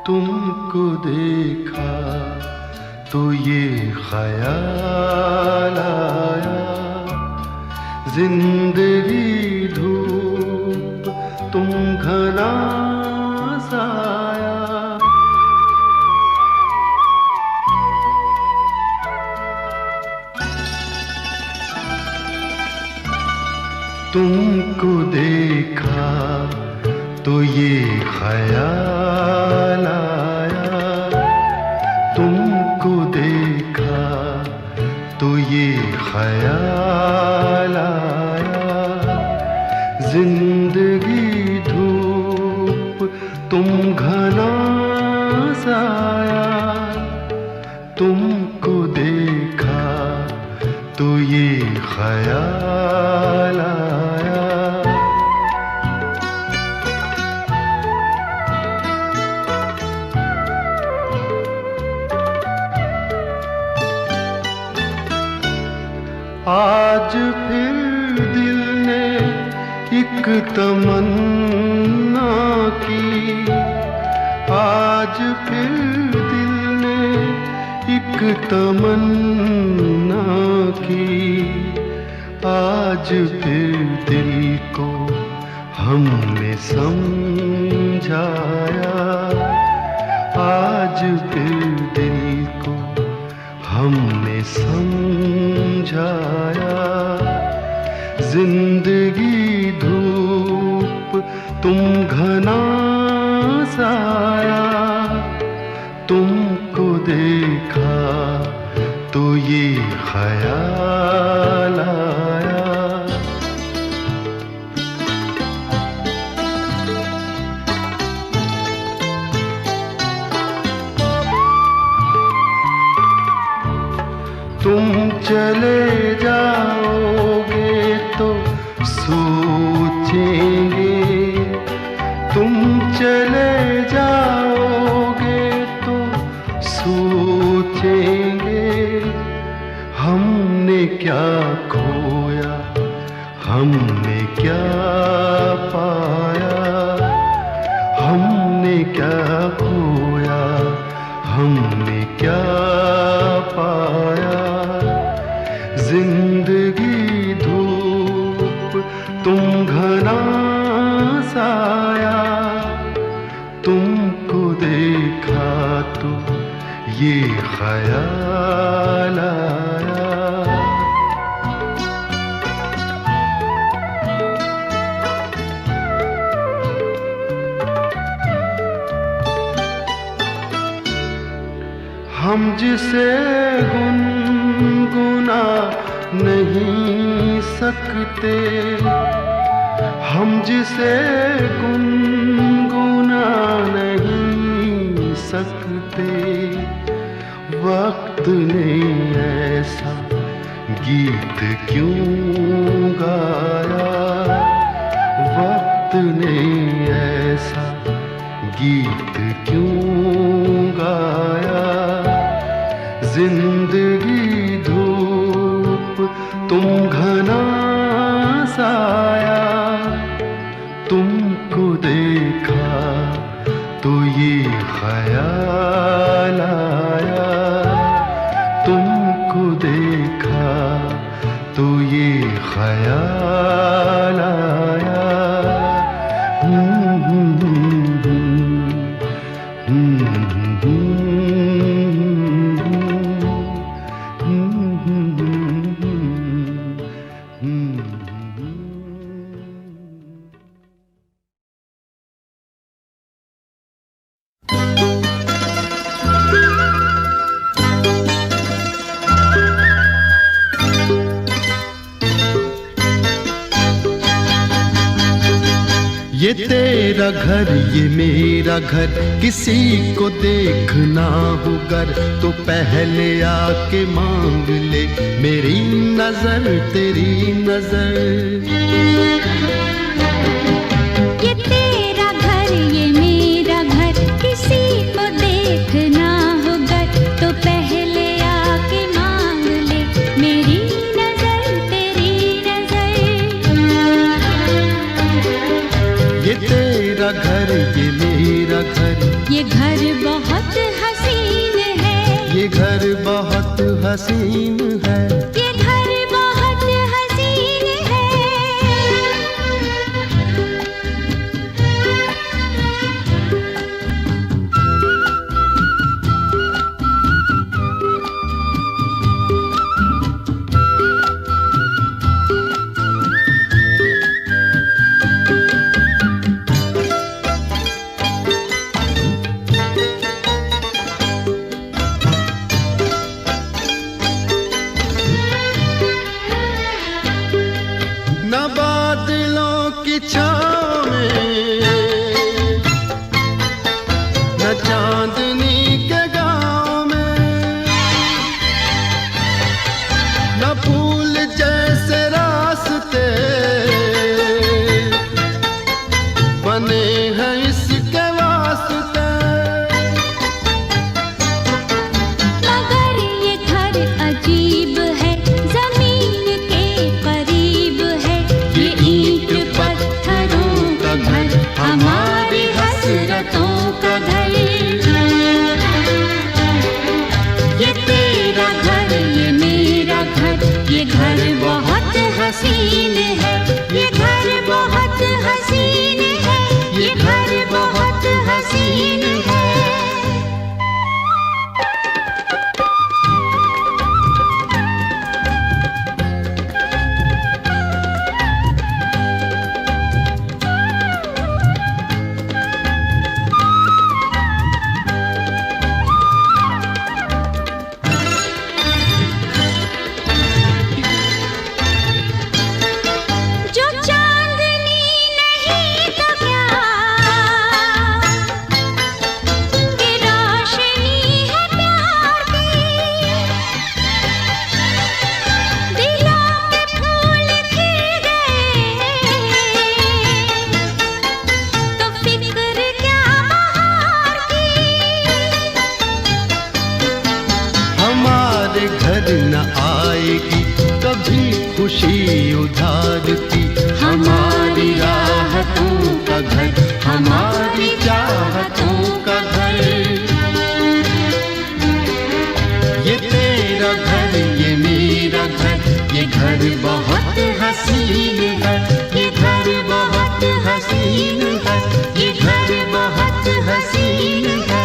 तुमको देखा तो ये ख्याल आया, जिंदगी धूप तुम घना साया। तुमको देखा तो ये ख्याल आया, तुमको देखा तो ये ख्याल आया, जिंदगी धूप तुम घना साया। तुमको देखा तो ये ख्याल आया। आज फिर दिल ने एक तमन्ना की, आज फिर दिल ने एक तमन्ना की, आज फिर दिल को हमने समझाया, आज फिर दिल को हमने समझाया। जिंदगी धूप तुम घना साया, तुमको देखा तो ये ख्याल आया। तुम चले जाओगे तो सोचेंगे, तुम चले जाओगे तो सोचेंगे, हमने क्या खोया हमने क्या पाया, हमने क्या खोया हमने क्या पाया। जिंदगी धूप तुम घना साया, तुमको देखा तो ये ख्याल आया। हम जिसे गुनगुना नहीं सकते, हम जिसे गुनगुना नहीं सकते, वक्त ने ऐसा गीत क्यों गाया, वक्त ने ऐसा गीत क्यों गाया। जिंदगी धूप तुम घना साया, तुमको देखा तो ये ख्याल आया, तुमको देखा तो ये ख्याल आया। ये तेरा घर ये मेरा घर, किसी को देखना हो गर तो पहले आके मांग ले मेरी नजर तेरी नजर। ये तेरा घर ये मेरा घर, किसी को देखना हो गर तो पहले आके मांग ले मेरी नजर तेरी नजर। ये तेरा घर ये मेरा घर, ये घर बहुत हसीन है, ये घर बहुत हसीन है, ये घर बहुत हसीन है। न बादलों की छाँव में, न चांदनी के गाँव में, न फूल जैसे रास्ते बने हैं इसके वास्ते। मगर ये घर अजीब है, जमीन के करीब है, ये ईंट पत्थरों का घर, हमारी हसरतों का घर। ये तेरा घर ये मेरा घर, ये घर बहुत हसीन है, ये घर बहुत हसीन है, ये घर बहुत हसीन है। जो चांदनी नहीं तो क्या, ये रोशनी है प्यार की। दिलों के फूल खिल गए तो फिक्र क्या बहार की। हमारे घर न आएगी कभी खुशी उधार की, हमारी राहतों का घर, हमारी चाहतों का घर। ये तेरा घर ये मेरा घर, ये घर बहुत हसीन है, ये घर बहुत हसीन है, ये घर बहुत हसीन है।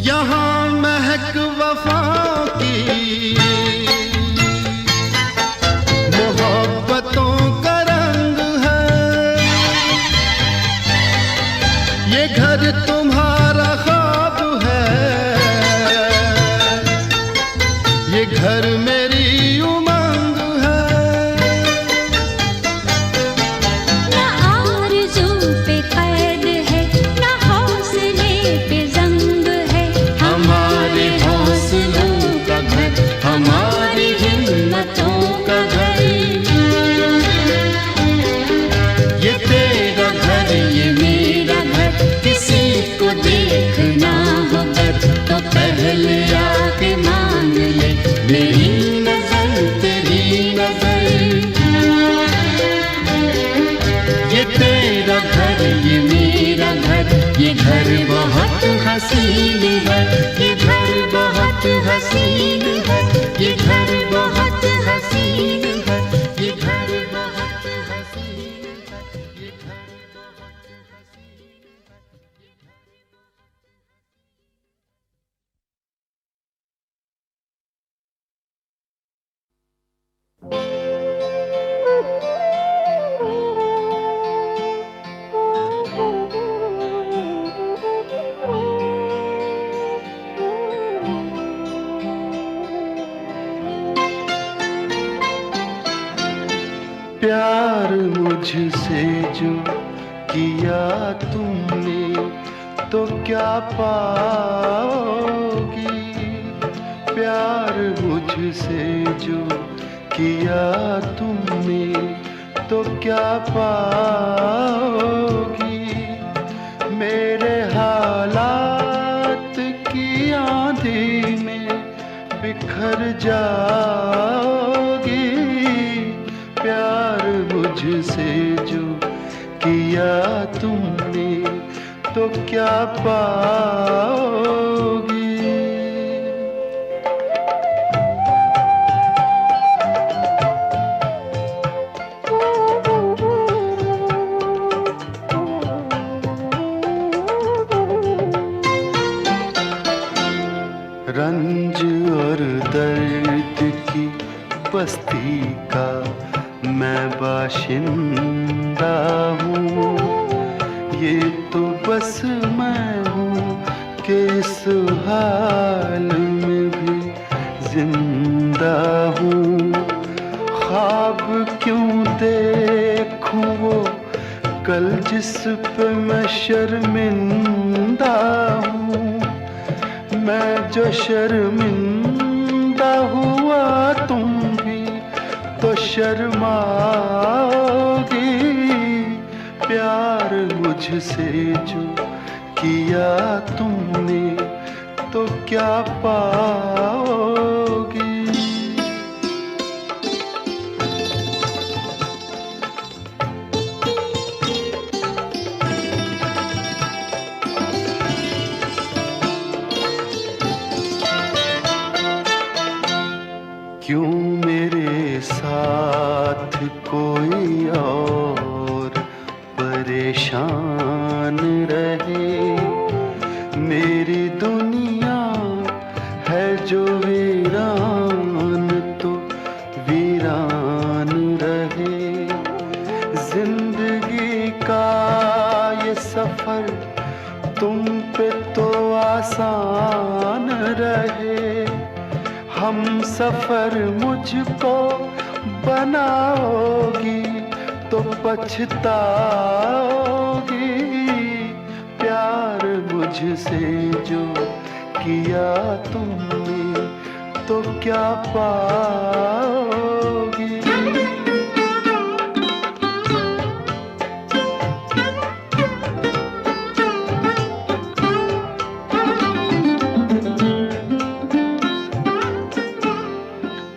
यहाँ महक वफा की मोहब्बतों का रंग है, ये घर तुम्हारा ख्वाब है, ये घर मेरी उमंग है। न आरज़ू पे कैद है, न हौसले पे ज़ंग है, हमारे हौसलों का घर, हमारी हिम्मतों का घर। ये तेरा घर ये मेरा घर, किसी को देखना हो गर तो पहले आके मांग ले मेरी नजर तेरी नजर। ये तेरा घर ये मेरा घर, ये घर बहुत हसीन है, ये घर बहुत हसीन है, ये घर बहुत हसीन है, ये घर बहुत हसीन है, ये घर प्यार मुझसे जो किया तुमने तो क्या पाओगी। प्यार मुझसे जो किया तुमने तो क्या पाओगी। मेरे हालात की आंधी में बिखर जाओगी। प्यार मुझसे जो किया तुमने तो क्या पाओगी। रंज और दर्द की बस्ती का मैं बाशिंदा हूँ। ये तो बस मैं हूँ कि इस हाल में भी जिंदा हूँ। ख्वाब क्यों देखूँ वो कल जिस पे मैं शर्मिंदा हूँ। मैं जो शर्मिंदा हुआ तुम भी तो शर्माओगी। प्यार मुझसे जो किया तुमने तो क्या पाओगी। क्यों मेरे साथ कोई और परेशान रहे। मेरी दुनिया है जो वीरान तो वीरान रहे। जिंदगी का ये सफर तुम पे तो आसान रहे। हम सफर मुझको बनाओगी तो पछताओगी। प्यार मुझसे जो किया तुमने तो क्या पाओगी।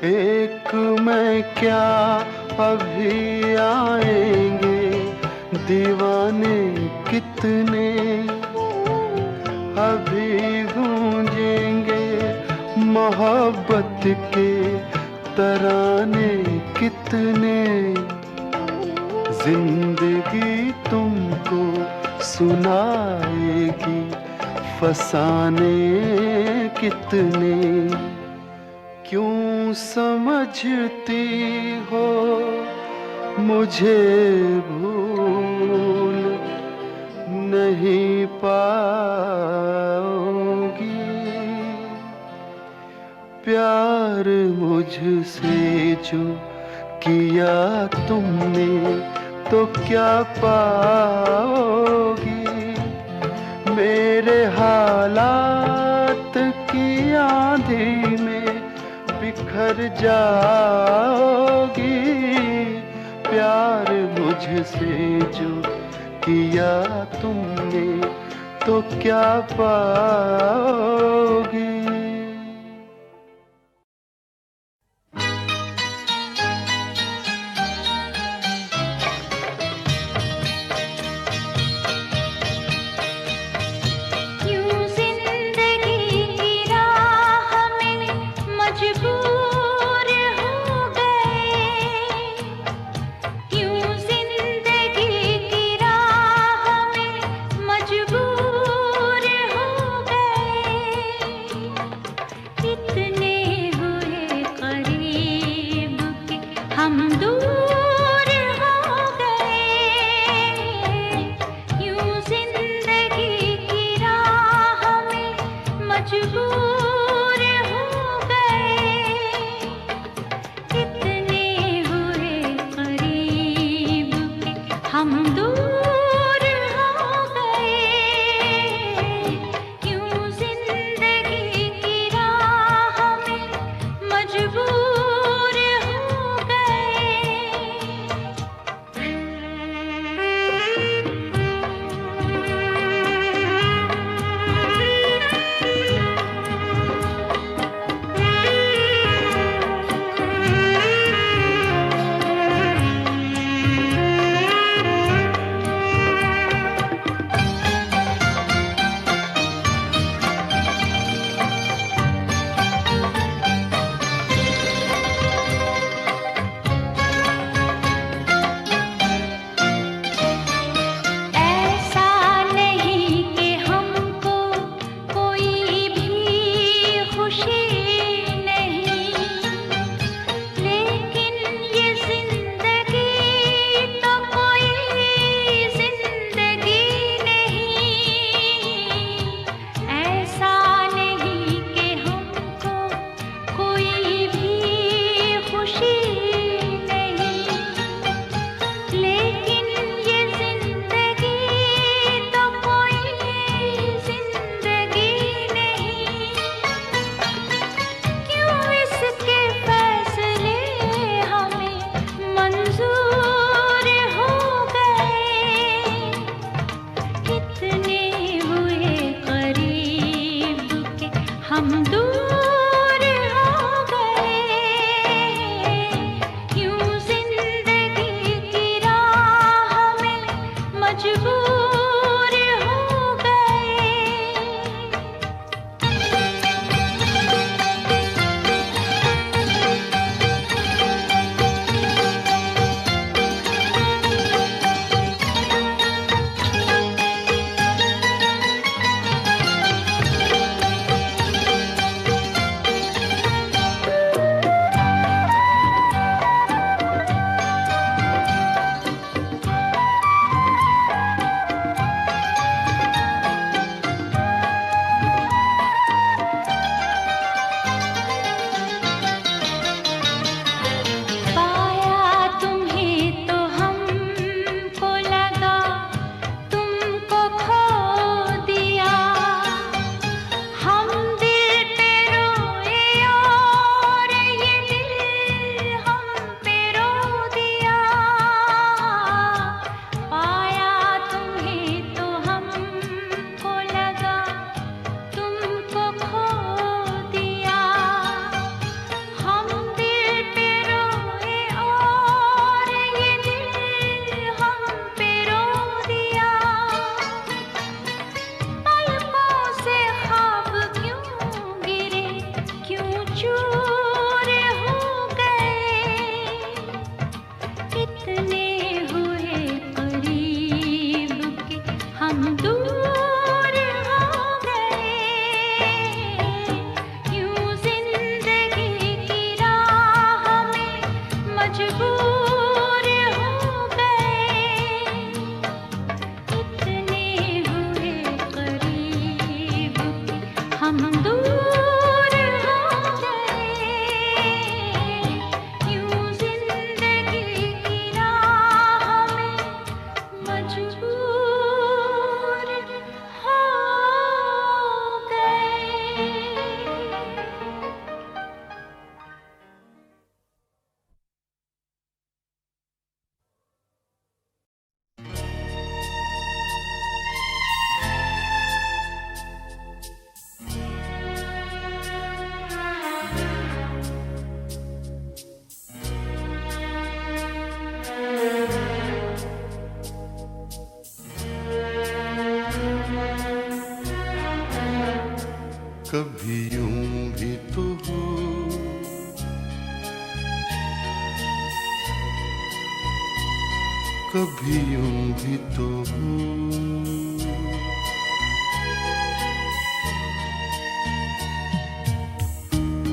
एक मैं क्या अभी आएंगे दीवाने कितने। अभी गूंजेंगे मोहब्बत के तराने कितने। जिंदगी तुमको सुनाएगी फसाने कितने। क्यों समझती हो मुझे भूल नहीं पाओगी। प्यार मुझसे जो किया तुमने तो क्या पाओगी। मेरे हालात की आंधी में बिखर जाओगी। प्यार मुझसे जो किया तुमने तो क्या पाओगी। चूर हो गए, इतने हुए करीब कि हम दूर हो गए। यूं जिंदगी की राह में मजबूर हो गए, इतने हुए करीब कि हम दूर कभी यूं भी तो हो, कभी यूं भी तो हो,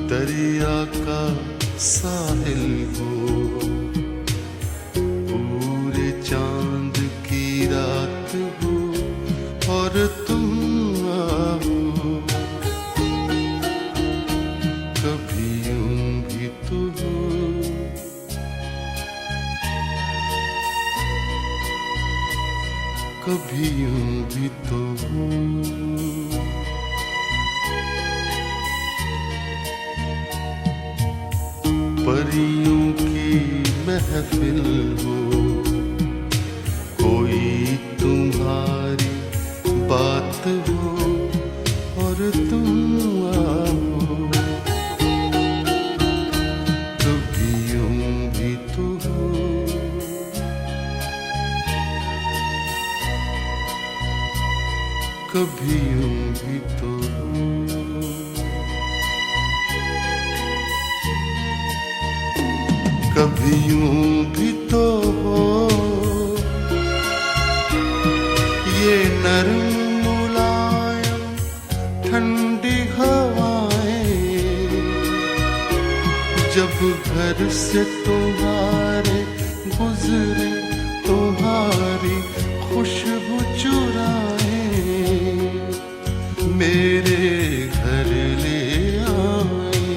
दरिया का साहिल हो, पूरे चांद की रात हो और तुम आओ। कभी यूं भी तो हो, कभी यूं भी तो हो, परियों की महफिल हो, कोई तुम्हारी बात हो और तुम आओ। कभी यूं भी तो हो, कभी यूं भी तो हो, कभी यूं भी तो हो, ये नरम मुलायम ठंडी हवाएं जब घर से तुम्हारे गुजरे, तुम्हारी खुशबू चुराए मेरे घर ले आए।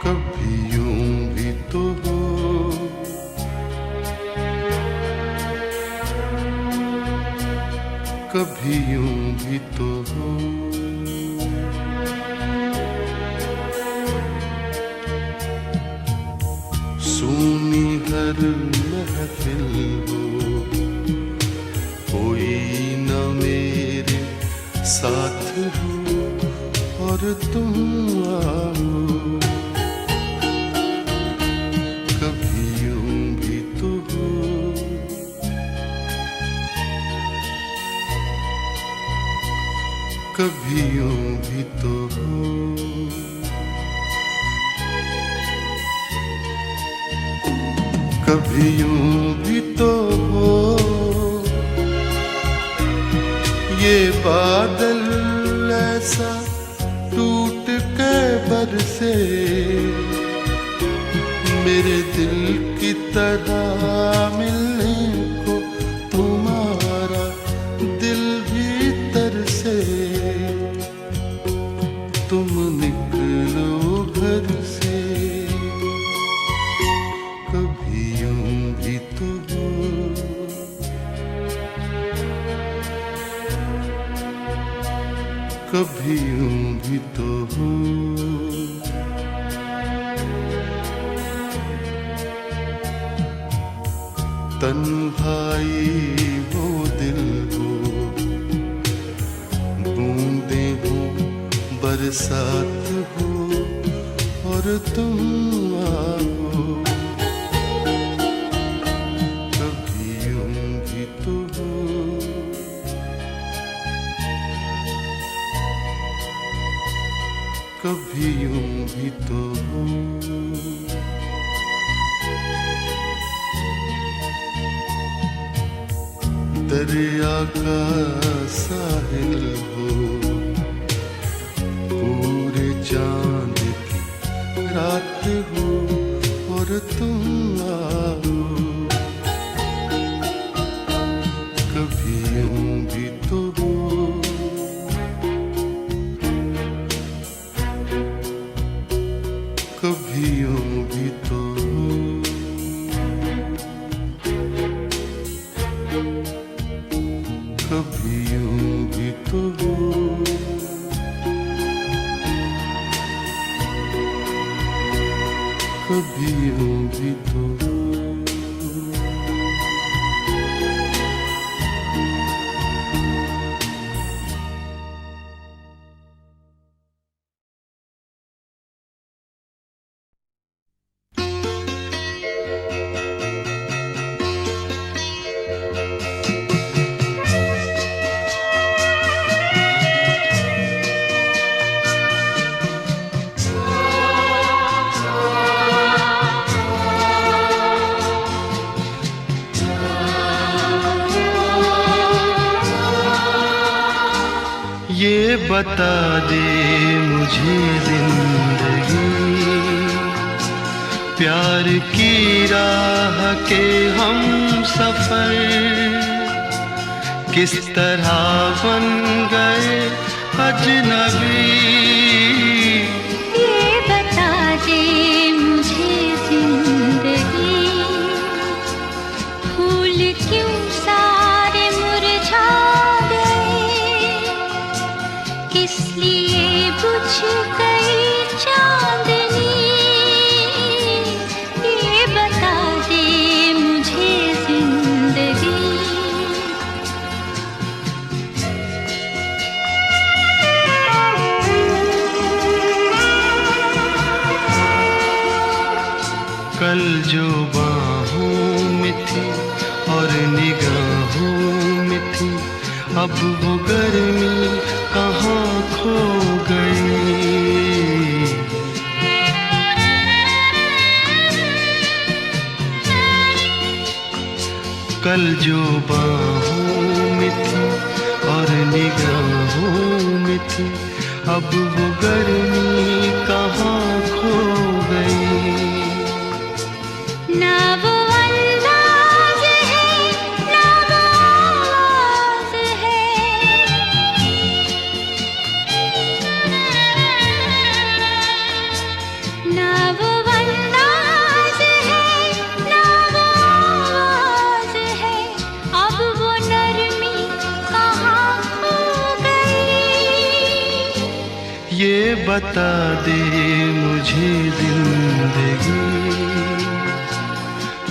कभी यूं भी तो हो, कभी यूं भी तो हो, सूनी हर महफिल हो, कोई न मेरे साथ हो और तुम आओ। कभी यूं भी तो हो, कभी यूं भी तो हो, कभी यूं भी तो हो, ये बादल ऐसा टूट के बरसे मेरे दिल की तरह मिलने को तुम्हारा दिल भीतर से। तुम निकलो घर से, कभी यूं भी तो हो, कभी यूं भी तो हो, तन्हाई वो दिल हो, बूंदे हो बरसात हो और तुम आओ। कभी यूं भी तो हो, कभी यूं भी तो हो। दरिया का साहिल हो, पूरे चांद की रात हो और तुम आओ, कभी यूं भी तो हो। कभी यूं भी तो हो। कभी यूं भी तो हो। कभी यूं भी तो हो। ये बता दे मुझे जिंदगी, प्यार की राह के हम सफर किस तरह बन गए अजनबी। ये बता दे मुझे जिंदगी, फूल क्यों सारे मुरझा गए, किस लिए बुझ गई चांदनी। ये बता दे मुझे जिंदगी। कल जो बाहों में थी और निगाहों में थी, अब वो गर्मी कहाँ खो गई। कल जो बाहों में थी और निगाहों में थी, अब वो गर्मी कहाँ खो गई। ना वो अंदाज है, ना वो आवाज है, ना वो अंदाज है, ना वो आवाज है, अब वो नरमी कहाँ खो गई। ये बता दे मुझे जिंदगी,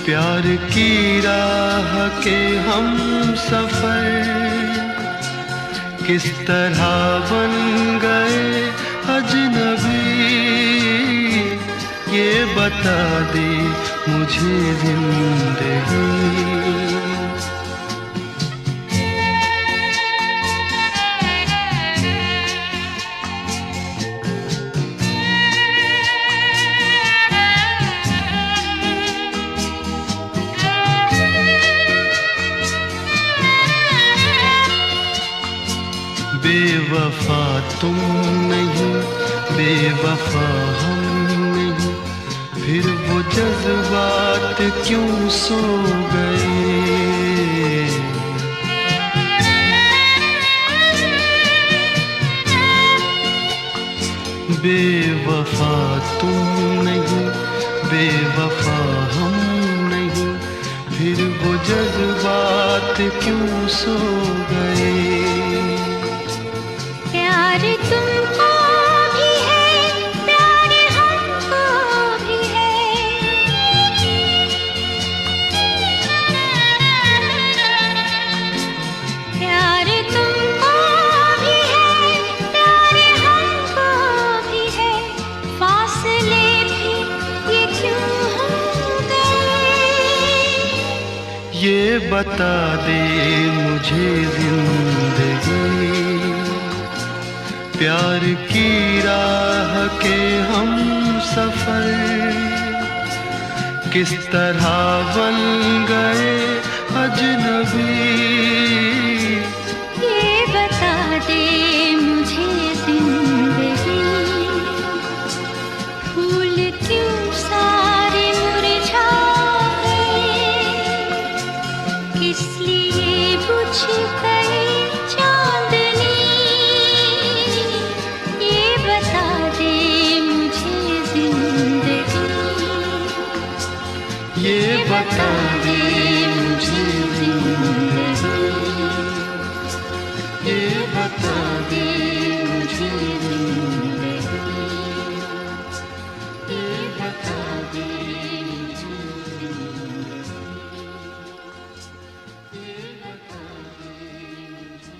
प्यार की राह के हम सफर किस तरह बन गए अजनबी। ये बता दे मुझे जिंदगी। बेवफा तुम नहीं, बेवफा हम नहीं, फिर वो जज्बात क्यों सो गए। बेवफा तुम नहीं, बेवफा हम नहीं, फिर वो जज्बात क्यों सो गए। प्यार तुमको भी है, प्यार हमको भी है, प्यार तुमको भी है, प्यार हमको भी है, फासले भी ये क्यों हो गए। ये बता दे मुझे जिंदगी, प्यार की राह के हम सफर किस तरह बन गए अजनबी, ये बता दे मुझे जिंदगी, फूल क्यों सारे मुरझाए, किस लिए बुझ गई चांदनी, ये बता दे मुझे जिंदगी, ये बता दे मुझे जिंदगी, ये बता दे मुझे जिंदगी, ये बता दे मुझे जिंदगी, ये बता दे मुझे।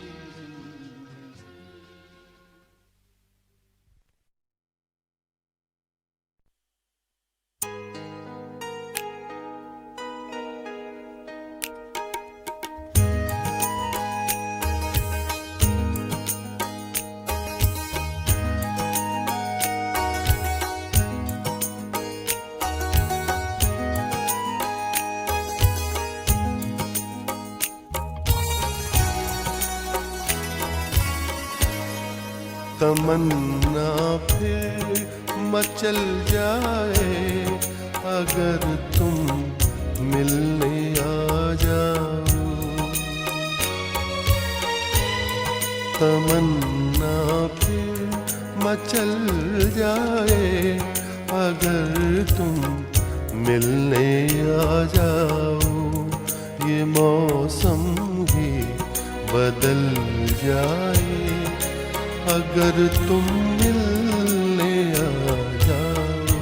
तमन्ना फिर मचल जाए अगर तुम मिलने आ जाओ, तमन्ना फिर मचल जाए अगर तुम मिलने आ जाओ, ये मौसम ही बदल जाए अगर तुम मिलने आ जाओ,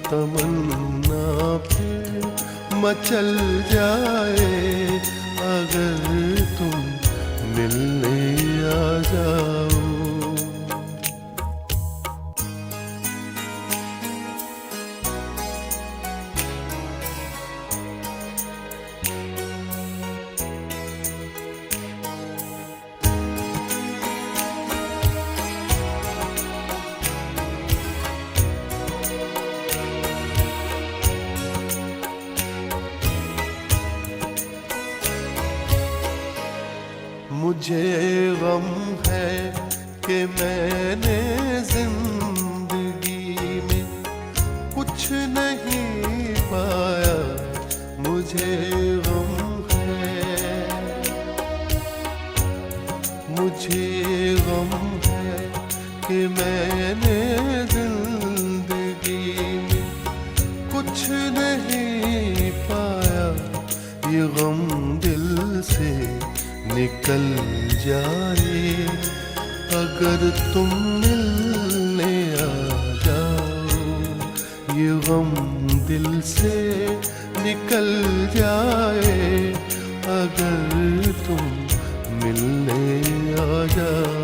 तमन्ना फिर मचल जाए अगर तुम मिलने आ जाओ। मुझे गम है कि मैंने जिंदगी में कुछ नहीं पाया, मुझे गम है, मुझे गम है कि मैंने जिंदगी में कुछ नहीं पाया, ये गम दिल से निकल जाए अगर तुम मिलने आ जाओ, ये गम दिल से निकल जाए अगर तुम मिलने आ जाओ।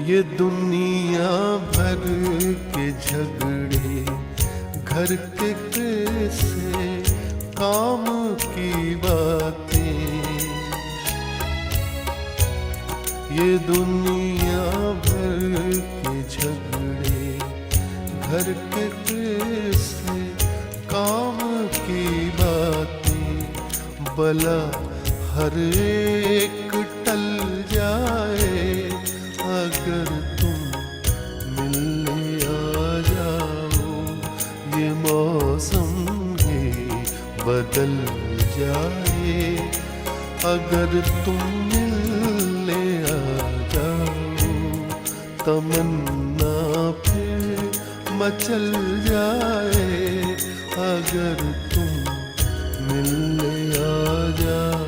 ये दुनिया भर के झगड़े घर के कैसे काम की बातें, ये दुनिया भर के झगड़े घर के कैसे काम की बातें, भला हर एक टल जाए अगर तुम मिलने आ जाओ, ये मौसम ही बदल जाए अगर तुम मिलने आ जाओ, तमन्ना फिर मचल जाए अगर तुम मिलने आ जाओ।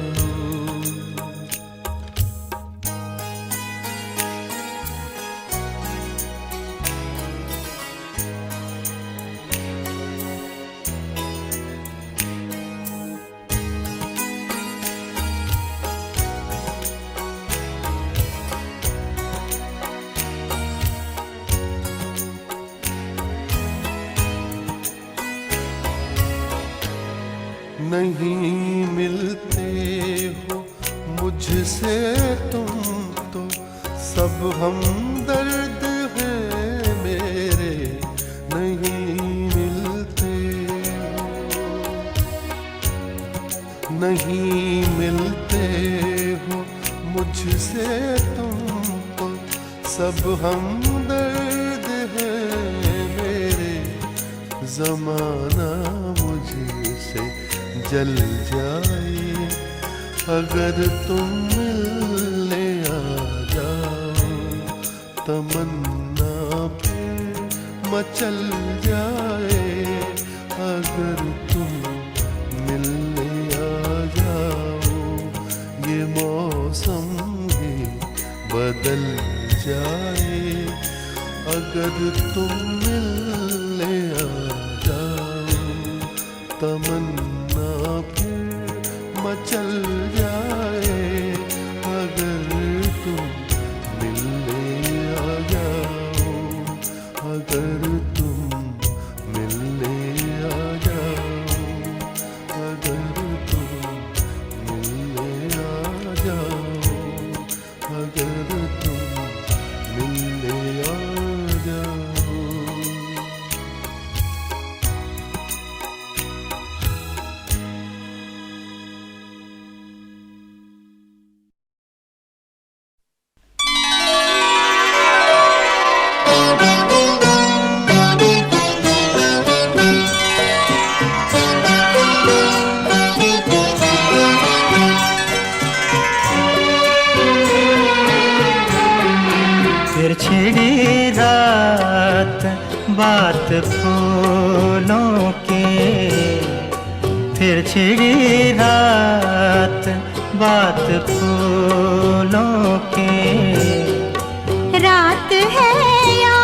नहीं मिलते हो मुझसे तुम तो सब हमदर्द हैं मेरे, नहीं मिलते हो, नहीं मिलते हो मुझसे तुम तो सब हमदर्द हैं मेरे। ज़माना मुझसे जल जाए अगर तुम मिलने आ जाओ, तमन्ना फिर मचल जाए अगर तुम मिलने आ जाओ। ये मौसम ही बदल जाए अगर तुम मिलने आ जाओ, तमन्ना फिर मचल जाए अगर तुम मिलने आ जाओ, अगर तुम मिलने आ जाओ, अगर तुम मिलने आ जाओ, अगर तुम मिलने आ जाओ। फिर छिड़ी रात बात फूलों की, फिर छिड़ी रात बात फूलों की। रात है या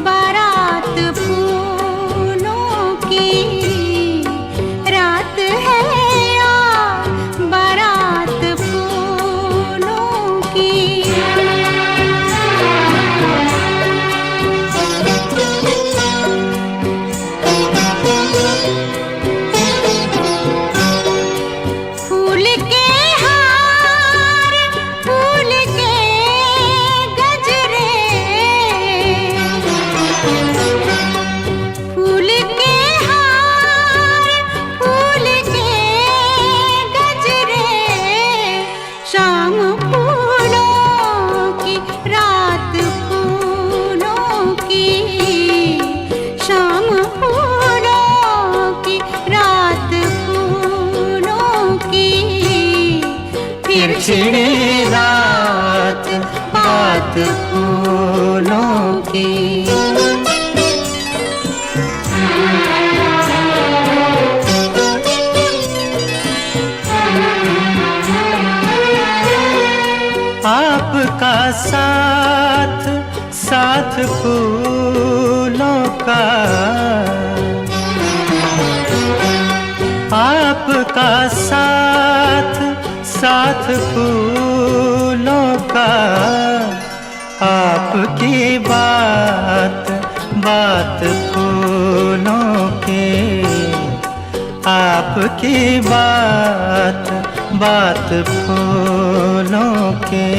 बारात फूलों की, रात है या बारात फूलों की। फूल के हार, फूल के गजरे, फूल के हार, फूल के गजरे। शाम फूलों की, रात फूलों की, शाम फूलों की, रात फूलों की। फिर छिड़ी रात बात फूलों की। आपका साथ साथ फूलों का, आपका साथ साथ फूलों का। आपकी बात बात फूलों की, आपकी बात बात फूलों की।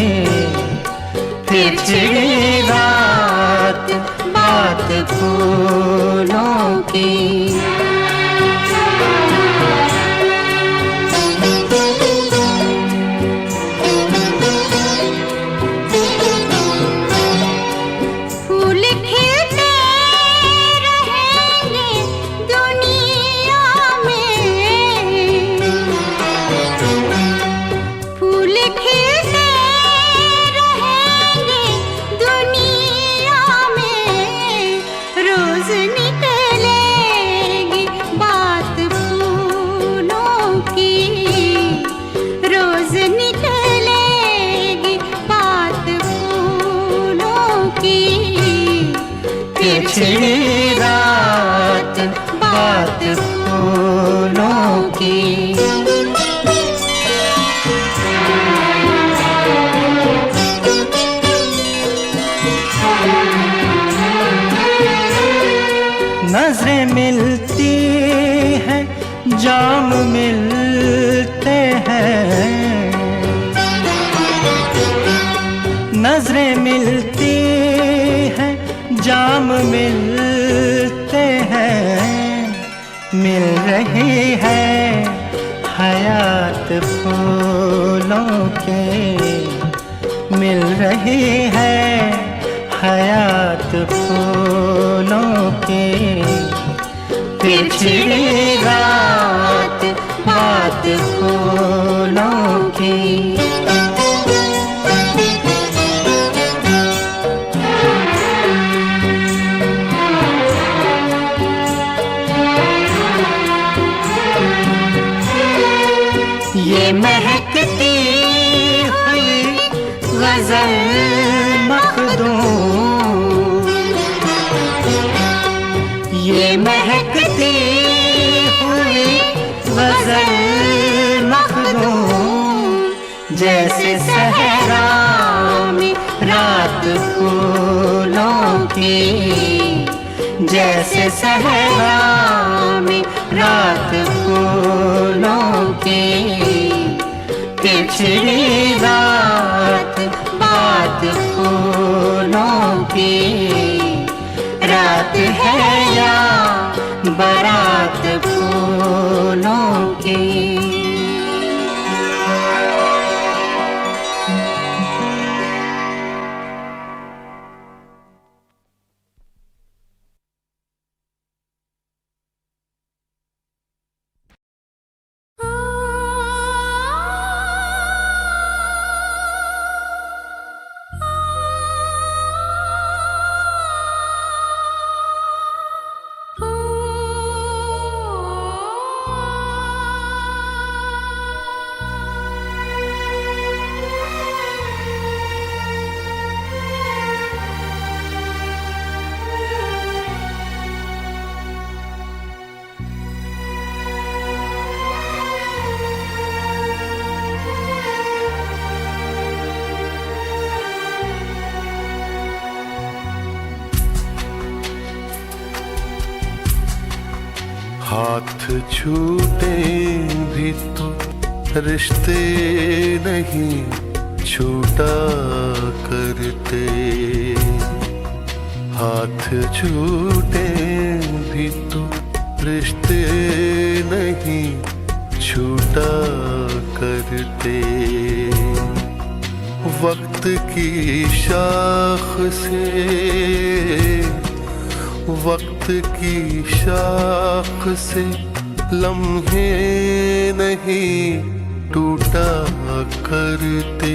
फिर छिड़ी रात बात फूलों की। फूल खिलते रहेंगे दुनिया में, फूल खिलते रहेंगे दुनिया में। रोज निकलेगी बात फूलों की, रोज निकलेगी बात फूलों की। फिर छिड़ी रात बात फूलों की। नजरें मिलती हैं जाम मिलते हैं, नजरें मिलती हैं, जाम मिलते हैं, मिल रही है हयात फूलों के, मिल रही है हयात फूलों के। फिर छिड़ी रात बात फूलों की। ये महकती हुई गजल मखदूम, ये महकती हुई गजल मखदूम, जैसे सहरा में रात फूलों की, जैसे सहरा में रात फूलों की। पिछड़ी रात बात फूलों की, रात है या बारात फूलों की। हाथ छूटे भी तो रिश्ते नहीं छूटा करते, हाथ छूटे भी तो रिश्ते नहीं छूटा करते। वक्त की शाख से, वक्त की शाख से लम्हे नहीं टूटा करते,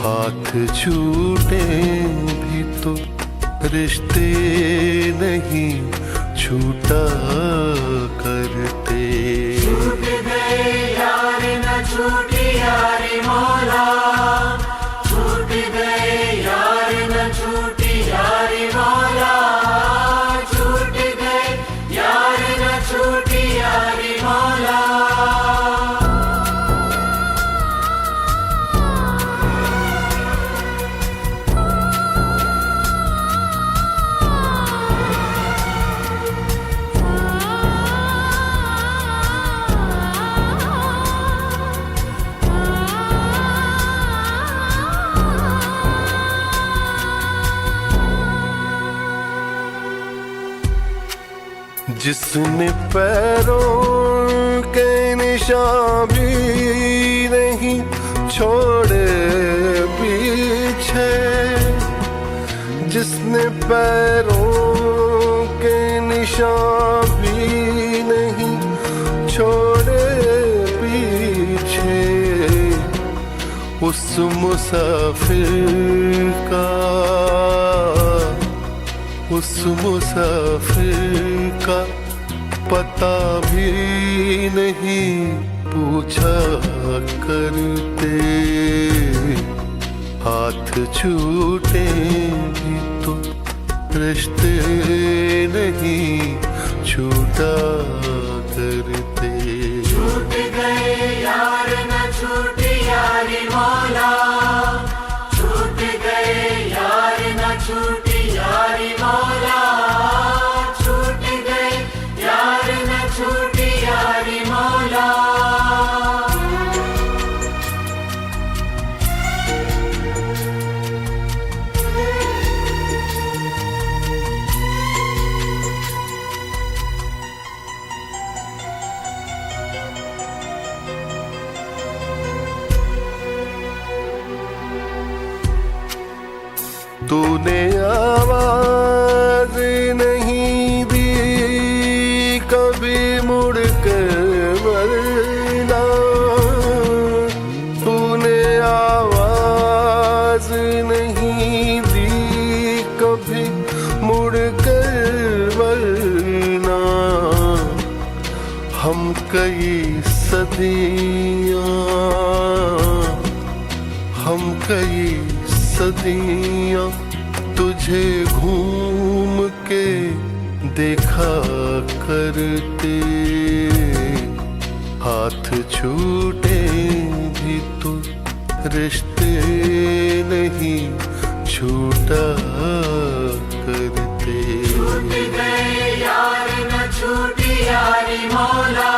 हाथ छूटे भी तो रिश्ते नहीं छूटा करते। छूट गए यार न छूटी यारी मौला, छूट गए यार न छूटी यारी मौला, छूट गए यार न छूटी यारी मौला। जिसने पैरों के निशान भी नहीं छोड़े पीछे, जिसने पैरों के निशान भी नहीं छोड़े पीछे, उस मुसाफिर का, उस मुसाफिर का पता भी नहीं पूछा करते, हाथ छूटे भी तो रिश्ते नहीं छूटा करते। छूट गए यार न छूटी यारी मौला, छूट गए यार न छूटी यारी मौला, छूट गए यार न तूने आवाज नहीं दी कभी मुड़ कर वरना, तूने आवाज नहीं दी कभी मुड़ कर वरना। हम कई सदियां, हम कई सदियां तुझे घूम के देखा करते, हाथ छूटे भी तो रिश्ते नहीं छूटा करते। छूट गए यार न छूटी यारी मौला,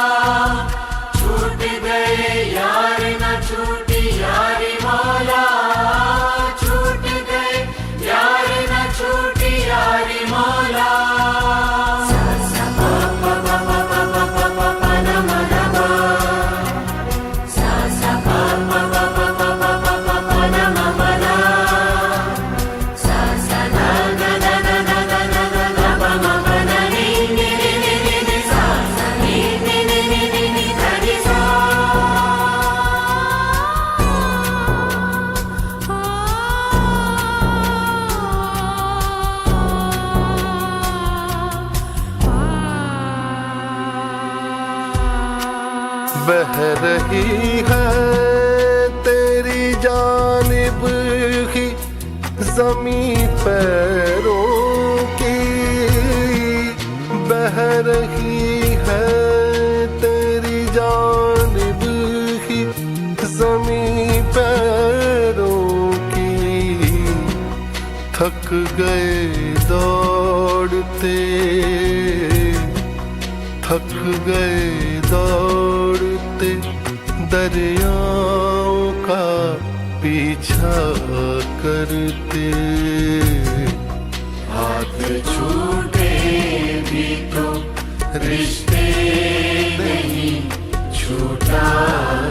छूट गए यार न छूटी यारी मौला, छूट गए यार न छूटी यारी मौला। बह रही है तेरी जानिब ही ज़मीं पैरों की, बह रही है तेरी जानिब ही ज़मीं पैरों की। थक गए दौड़ते, थक गए दौड़ते दरियाओं का पीछा करते, हाथ छूटे भी तो रिश्ते नहीं छूटा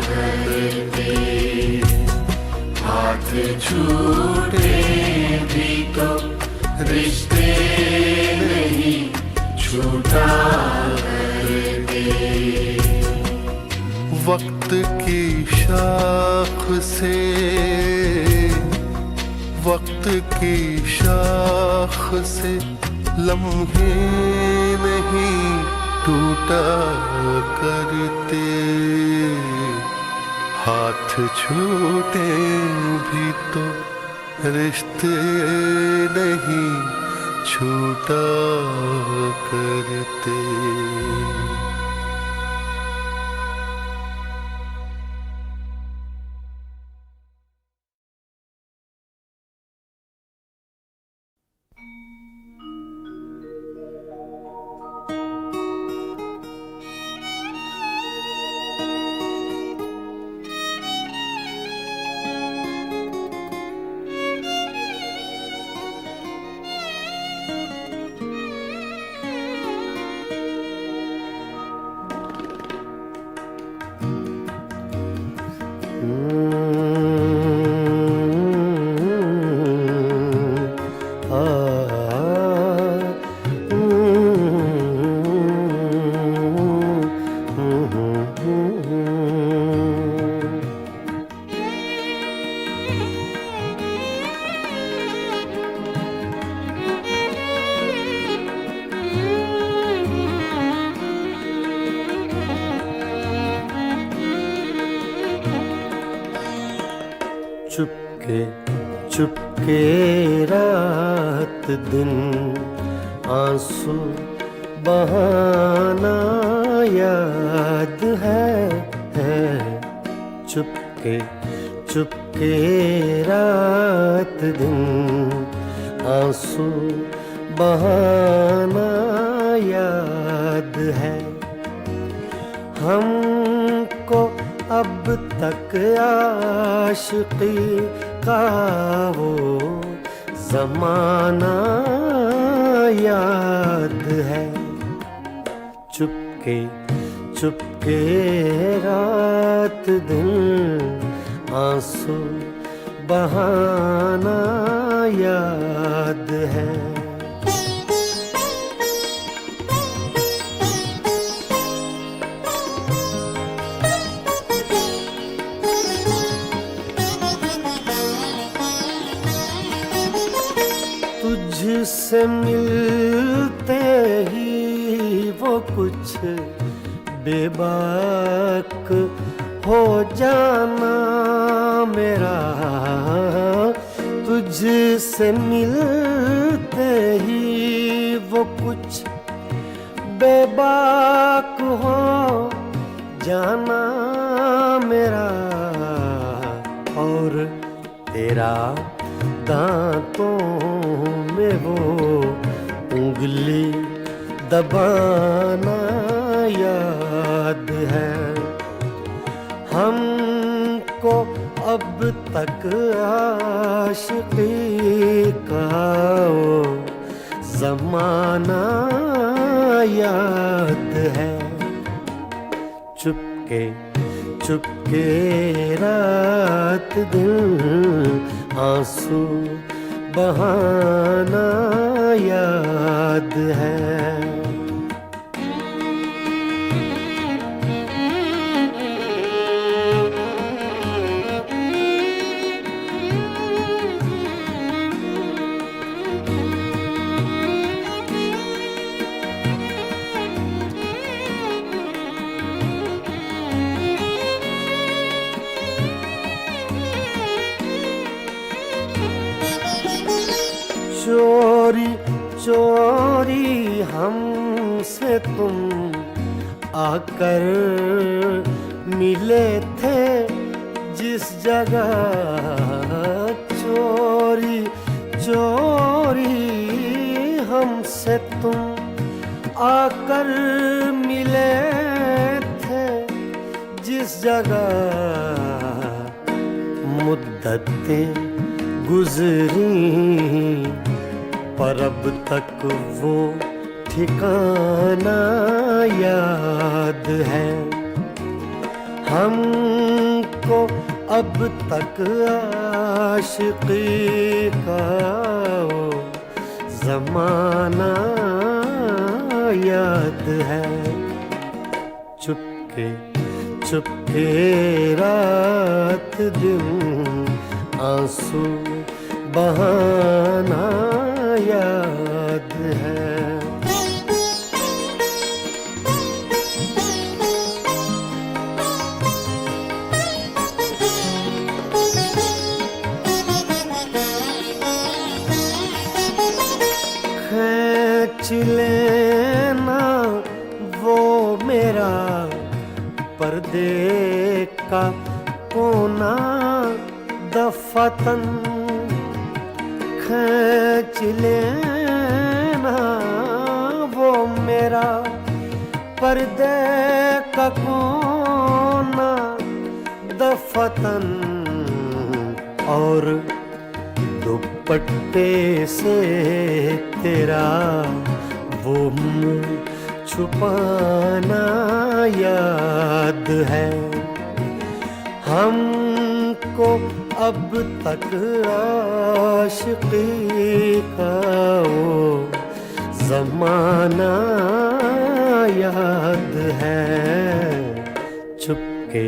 करते, हाथ छूटे भी तो रिश्ते नहीं छूटा करते। वक्त की शाख से, वक्त की शाख से लम्हे नहीं टूटा करते, हाथ छूटे भी तो रिश्ते नहीं छूटा करते। चुपके चुपके रात दिन आंसू बहाना याद है। चुपके चुपके रात दिन आंसू बहाना याद है। हमको अब तक आशिकी का वो ज़माना याद है। चुपके चुपके रात दिन आंसू बहाना याद है। तुझसे मिलते ही वो कुछ बेबाक हो जाना मेरा, तुझसे मिलते ही वो कुछ बेबाक हो जाना मेरा, और तेरा दांतों में वो उंगली दबाना याद है। हमको अब तक आशिकी का वो ज़माना याद है। चुपके चुपके रात दिन आंसू बहाना याद है। चोरी चोरी हमसे तुम आकर मिले थे जिस जगह, चोरी चोरी हमसे तुम आकर मिले थे जिस जगह, मुद्दतें गुजरी पर अब तक वो ठिकाना याद है। हमको अब तक आशिकी का वो ज़माना याद है। चुपके चुपके रात दिन आंसू बहाना याद है। खींच लेना वो मेरा पर्दे का कोना दफतन, खींच लेना वो मेरा पर्दे का कोना दफतन, और दुपट्टे से तेरा वो मुँह छुपाना याद है। हमको अब तक आशिकी का वो ज़माना याद है। चुपके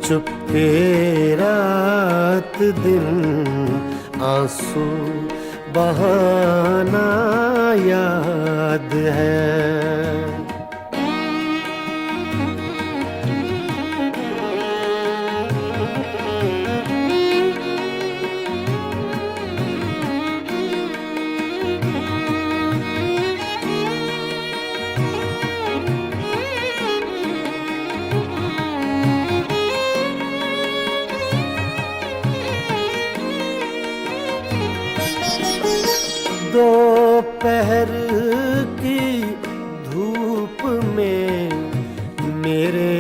चुपके रात दिन आंसू बहाना याद है। दोपहर की धूप में मेरे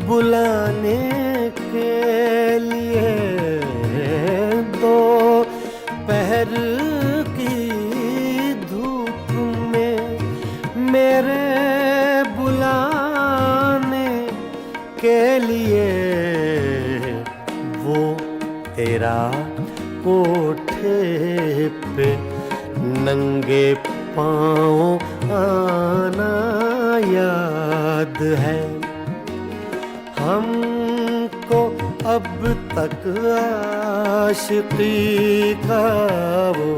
बुलाने के लिए, दोपहर की धूप में मेरे बुलाने के लिए, वो तेरा कोट पे नंगे पाँव आना याद है। हमको अब तक आशिकी का वो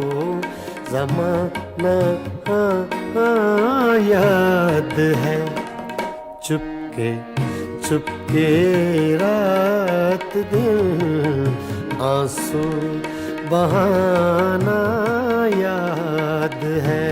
ज़माना याद है। चुपके चुपके रात दिन आंसू बहाना याद है।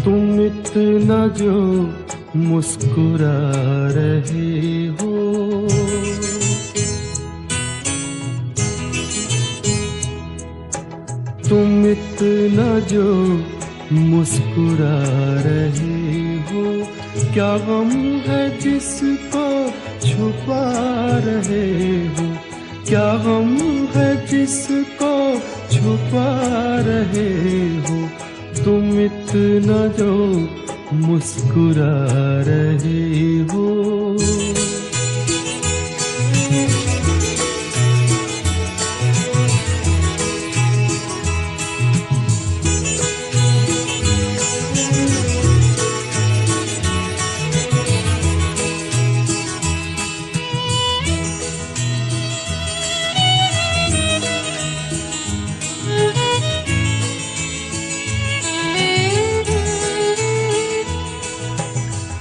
तुम इतना जो मुस्कुरा रहे हो, तुम इतना जो मुस्कुरा रहे हो, क्या गम है जिसको छुपा रहे हो, क्या गम है जिसको छुपा रहे हो, तुम इतना जो मुस्कुरा रहे हो।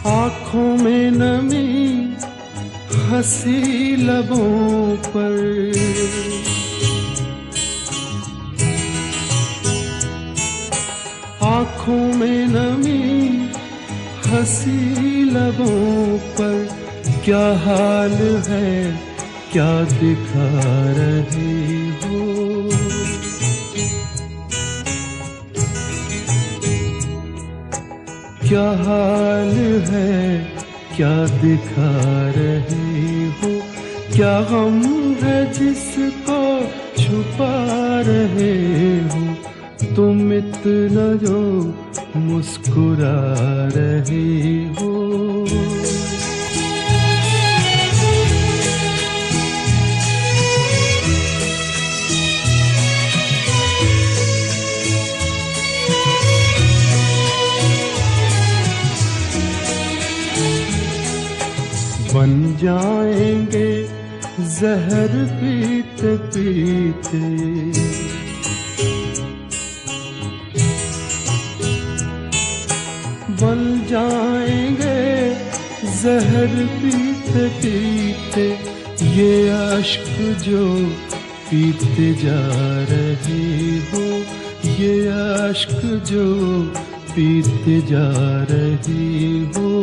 आँखों में नमी हंसी लबों पर, आँखों में नमी हंसी लबों पर, क्या हाल है क्या दिखा रहे हो, क्या हाल है क्या दिखा रहे हो, क्या गम है जिसको छुपा रहे हो, तुम इतना जो मुस्कुरा रहे हो। बन जाएंगे जहर पीते पीते, बन जाएंगे जहर पीते पीते, ये अश्क जो पीते जा रहे हो, ये अश्क जो पीते जा रहे हो।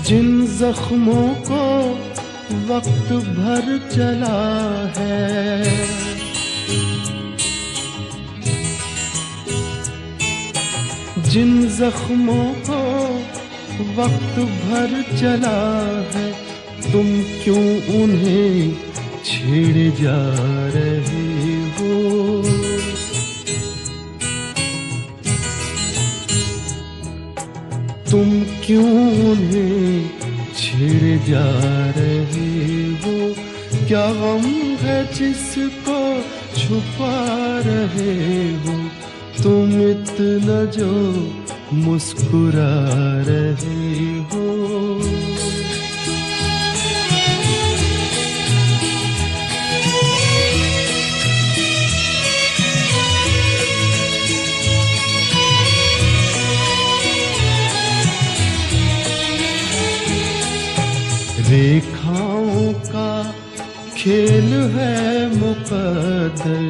जिन जख्मों को वक्त भर चला है, जिन जख्मों को वक्त भर चला है, तुम क्यों उन्हें छेड़े जा रहे हो, तुम क्यों उन्हें छिड़ जा रहे हो। क्या गम है जिसको छुपा रहे हो, तुम इतना जो मुस्कुरा रहे हो। रेखाओं का खेल है मुकद्दर,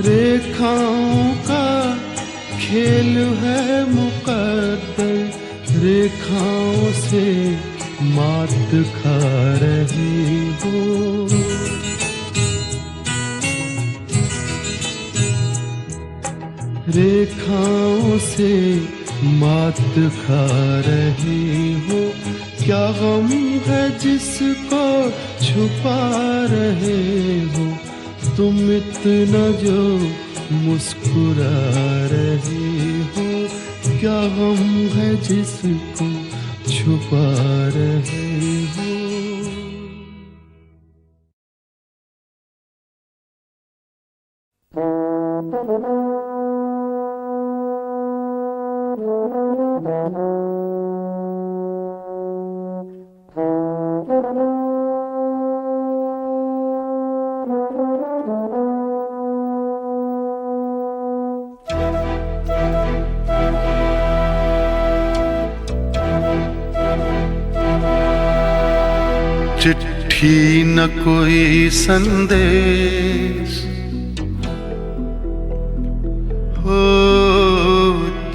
रेखाओं का खेल है मुकद्दर। रेखाओं से मात खा रही हो। रेखाओं से मात खा रही हो। क्या गम है जिसको छुपा रहे हो, तुम इतना जो मुस्कुरा रहे हो। क्या गम है जिसको छुपा रहे हो। चिट्ठी न कोई संदेश हो,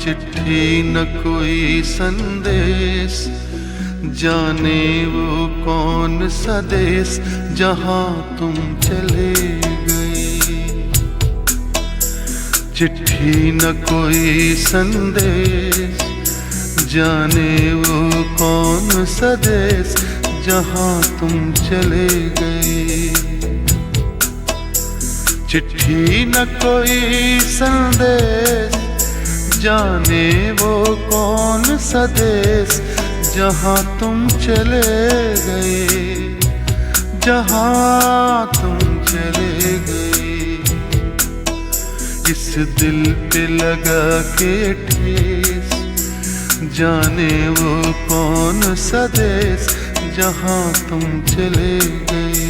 चिट्ठी न कोई संदेश। जाने वो कौन सा देश जहां तुम चले गए। चिट्ठी न कोई संदेश, जाने वो कौन सा देश जहां तुम चले गए। चिट्ठी न कोई संदेश, जाने वो कौन सा देश जहां तुम चले गए, जहां तुम चले गए। इस दिल पे लगा के ठेस, जाने वो कौन सा देश जहां तुम चले गए।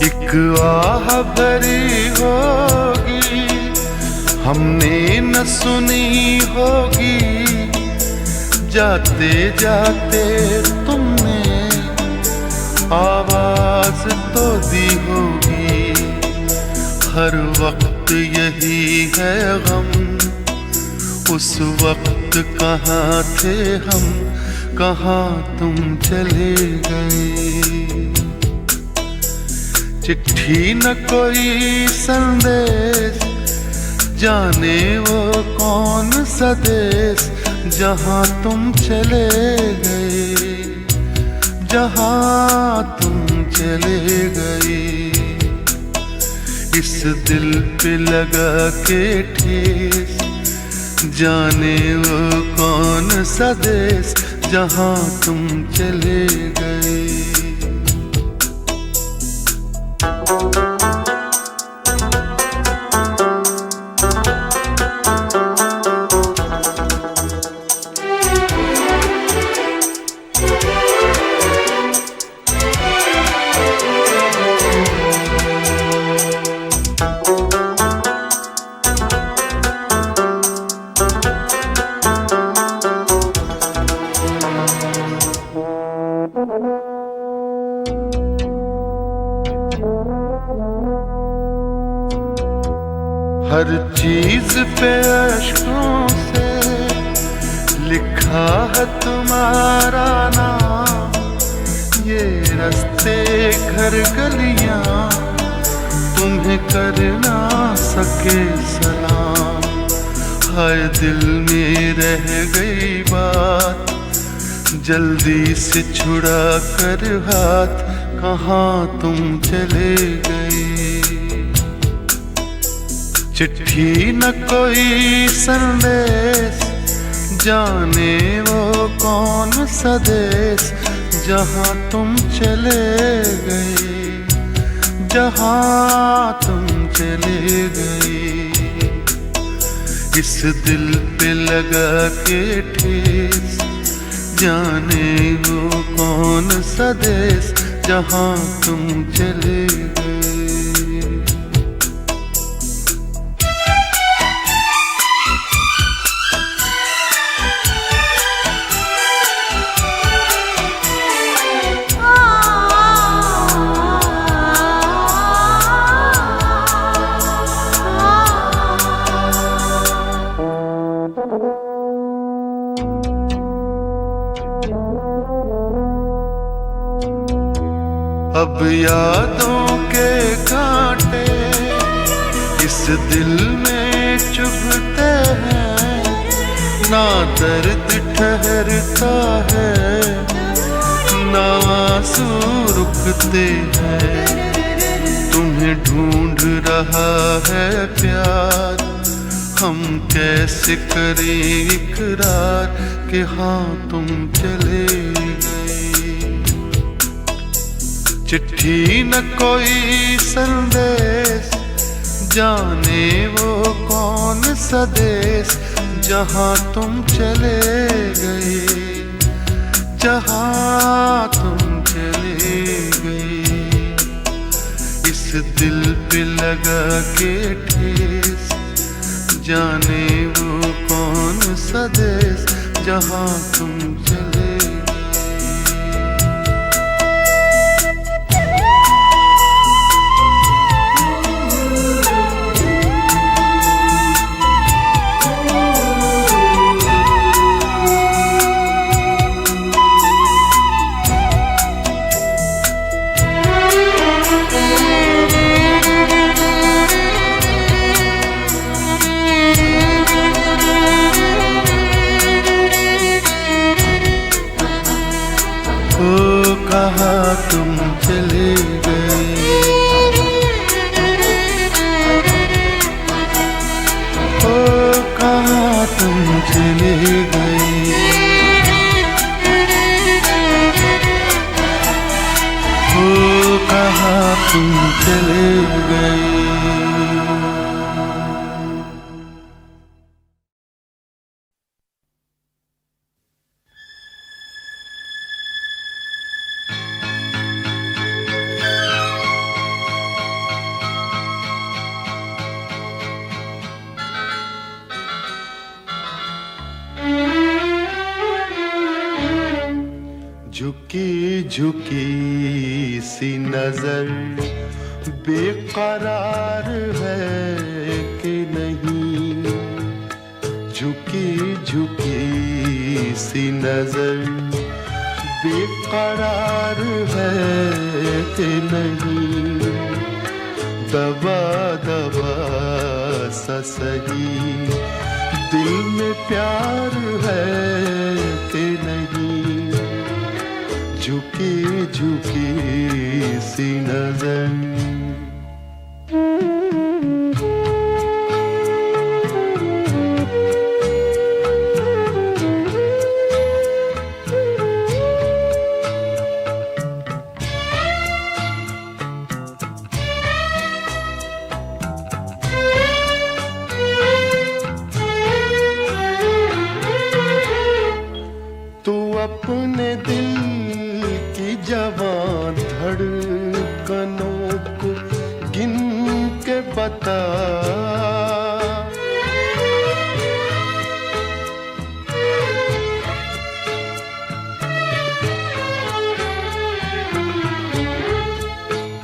एक आह भरी होगी हमने न सुनी होगी, जाते जाते तुमने आवाज तो दी होगी। हर वक्त यही है गम, उस वक्त कहाँ थे हम, कहाँ तुम चले गए। चिट्ठी न कोई संदेश, जाने वो कौन सा देश जहां तुम चले गए, जहां तुम चले गए। इस दिल पे लगा के ठेस, जाने वो कौन सा देश जहां तुम चले गए। हर चीज पे अश्कों से लिखा है तुम्हारा नाम। ये रास्ते घर गलियां तुम्हें करना सके सलाम। हाय दिल में रह गई बात, जल्दी से छुड़ा कर हाथ, कहाँ तुम चले गए। चिट्ठी न कोई संदेश, जाने वो कौन सा देश, जहाँ तुम चले गए, जहाँ तुम चले गए। इस दिल पे लगा के ठेस, जाने वो कौन सा देश, जहाँ तुम चले गए। अब यादों के कांटे इस दिल में चुभते हैं, ना दर्द ठहरता है, ना आंसू रुकते हैं। तुम्हें ढूंढ रहा है प्यार, हम कैसे करें इकरार कि हाँ तुम चले गए। चिट्ठी न कोई संदेश, जाने वो कौन सा देश, जहाँ तुम चले गए, जहाँ तुम चले गए। इस दिल पे लगा के ठेस, जाने वो कौन सा देश, जहाँ तुम चले। कहाँ तुम चले गए, ओ कहाँ तुम चले गए। ओ कहाँ तुम चले गए। झुकी झुकी सी नजर बेकरार है कि नहीं, झुकी झुकी सी नजर बेकरार है कि नहीं। दबा दबा सा सही दिल में प्यार है कि नहीं। झुकी झुकी सी नजर। तू अपने दिल की जवान धड़कनों को गिन के बता।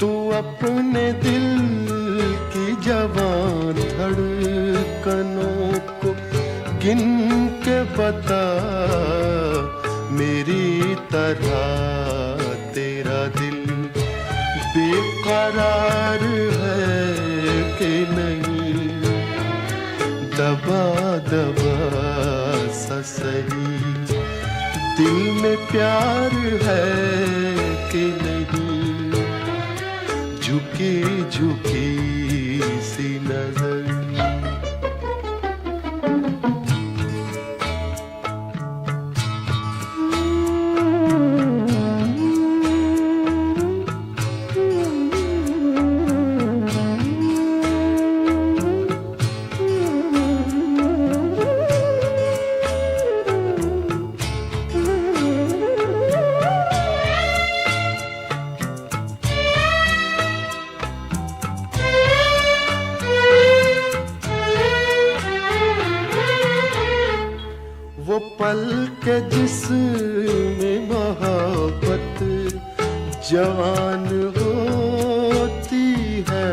तू अपने दिल की जवान धड़कनों को गिन के बता। मेरी तरह तेरा दिल बेकरार है कि नहीं। दबा दबा सा सही, दिल में प्यार है कि नहीं, झुकी झुकी सी नजर। वो पल के जिसमें मोहब्बत जवान होती है,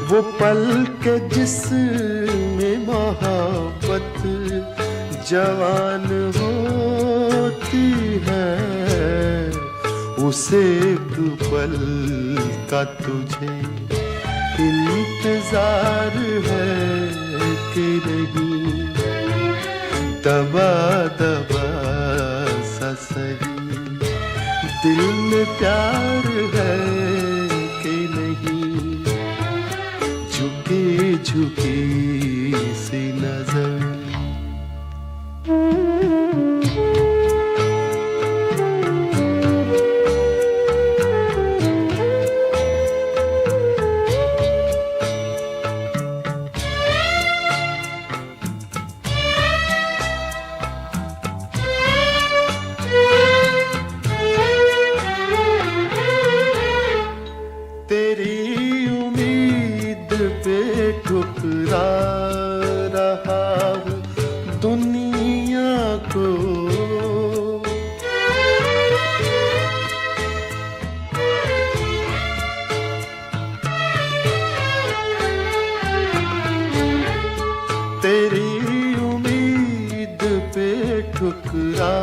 वो पल के जिसमें मोहब्बत जवान होती है, उसे एक पल का तुझे इंतजार है कि नहीं, दबा दबा सा सही, दिल में प्यार है कि नहीं, झुकी झुकी सी नजर। तेरी उम्मीद पे ठुकरा रहा हूँ दुनिया को, तेरी उम्मीद पे ठुकरा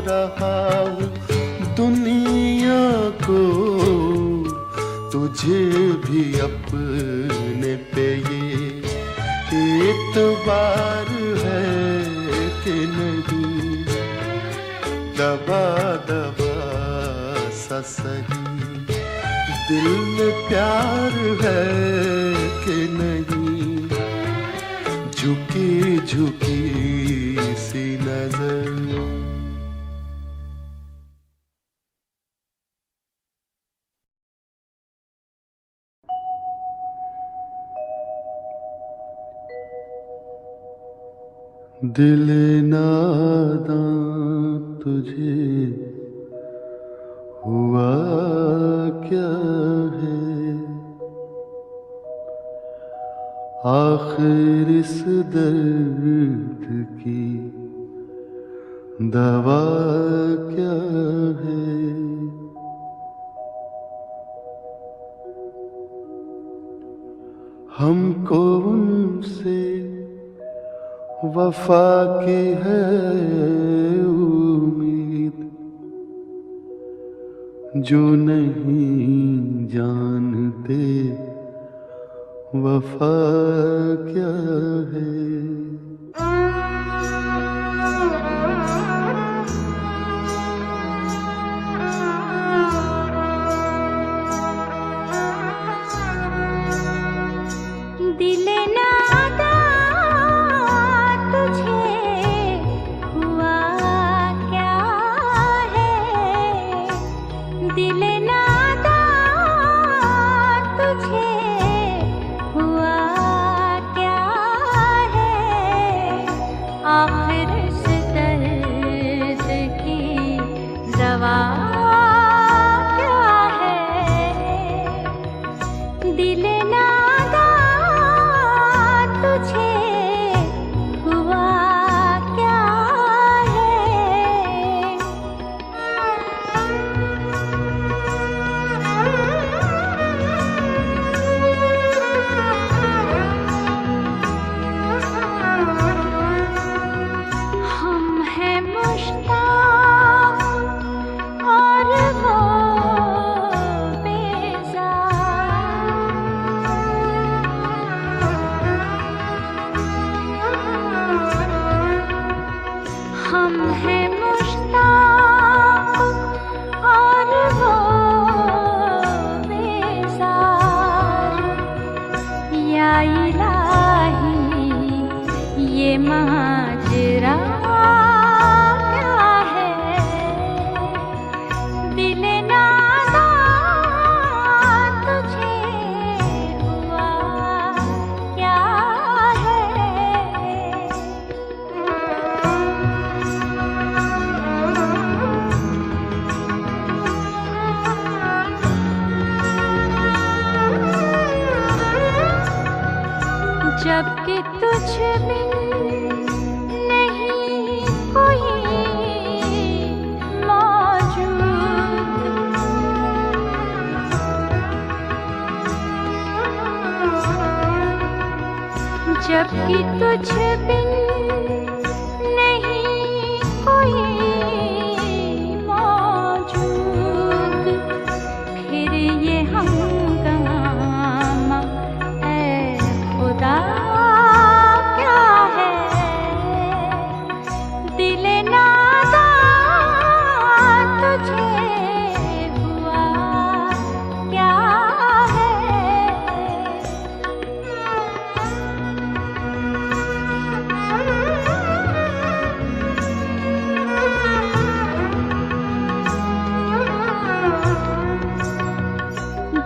रहा हूँ दुनिया को, तुझे भी अपने पे ये एतबार है कि नहीं, दबा दबा सा सही, दिल में प्यार है कि नहीं, झुकी झुकी सी नजर। दिल नादां तुझे हुआ क्या है, आखिर इस दर्द की दवा क्या है। हमको उनसे वफा की है उम्मीद, जो नहीं जानते वफा क्या है। दिल नादा तुझे हुआ क्या है, दिल नादा तुझे हुआ क्या है, आखिर इस दर्द जबकि तुझ बिन नहीं कोई मौजूद। जबकि तुझ बिन नहीं कोई मौजूद, फिर ये हंगामा ऐ खुदा क्या है। दिल नादान तुझे हुआ क्या है।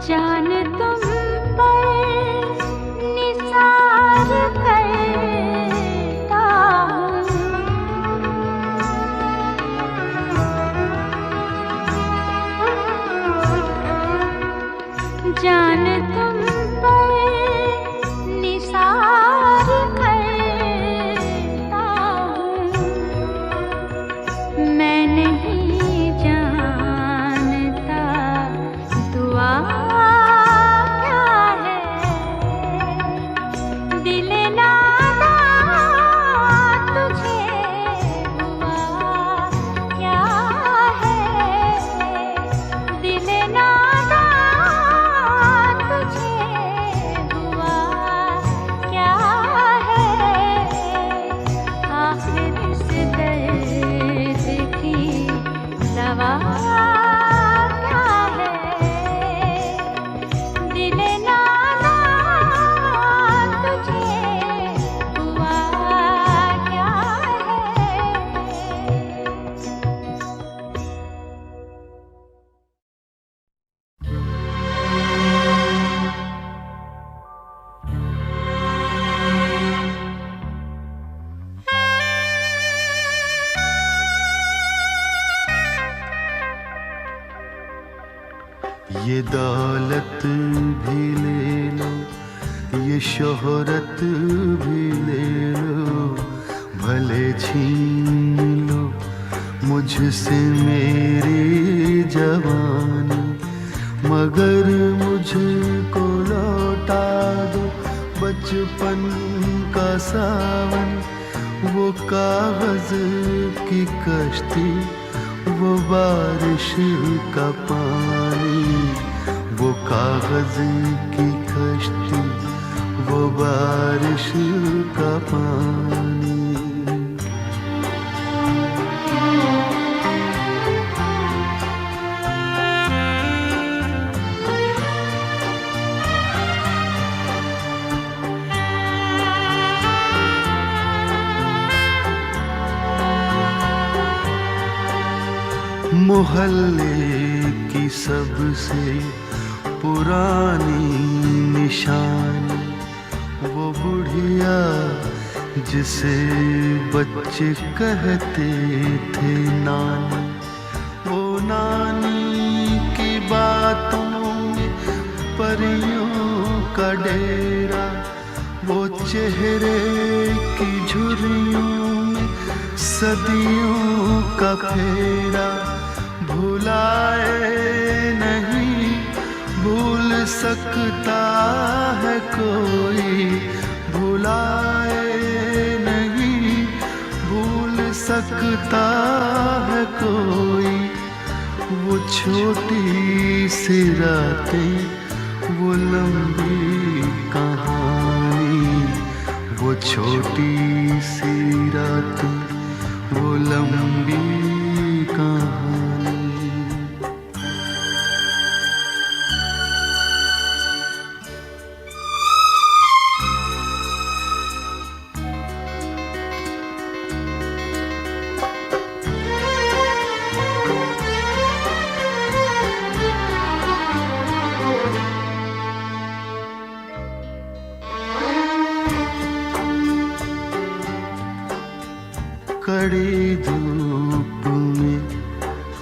जान तुम पर निसार करता हूँ, जान तुम पर निसार करता हूँ। मैं नहीं जानता दुआ क्या है। दिल नादान तुझे हुआ क्या है। दिल नादान तुझे हुआ क्या है। आखिर इस दर्द की दवा क्या है। दिल नादान तुझे हुआ क्या है। ये दौलत भी ले लो, ये शोहरत भी ले लो, भले छीन लो मुझसे मेरी जवानी, मगर मुझको लौटा दो बचपन का सावन। वो कागज की कश्ती, वो बारिश का पानी, वो कागज की कश्ती, वो बारिश का पानी। मोहल्ले की सबसे पुरानी निशानी, वो बुढ़िया जिसे बच्चे कहते थे नानी। वो नानी की बातों में परियों का डेरा, वो चेहरे की झुर्रियों में सदियों का फेरा। भुलाए नहीं भूल सकता है कोई, भुलाए नहीं भूल सकता है कोई। वो छोटी सी रातें, वो लंबी कहानी, वो छोटी सी रातें, वो लंबी कहानी। कड़ी धूप में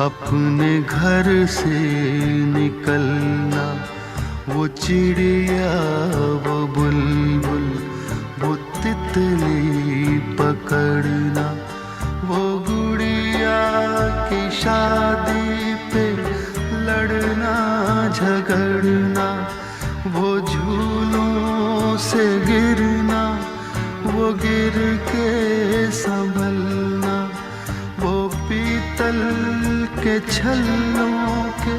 अपने घर से निकलना, वो चिड़िया वो बुलबुल तितली पकड़ना, वो गुड़िया की शादी पे लड़ना झगड़ना, वो झूलों से गिरना, वो गिर के संभलना, वो पीतल के छल्लों के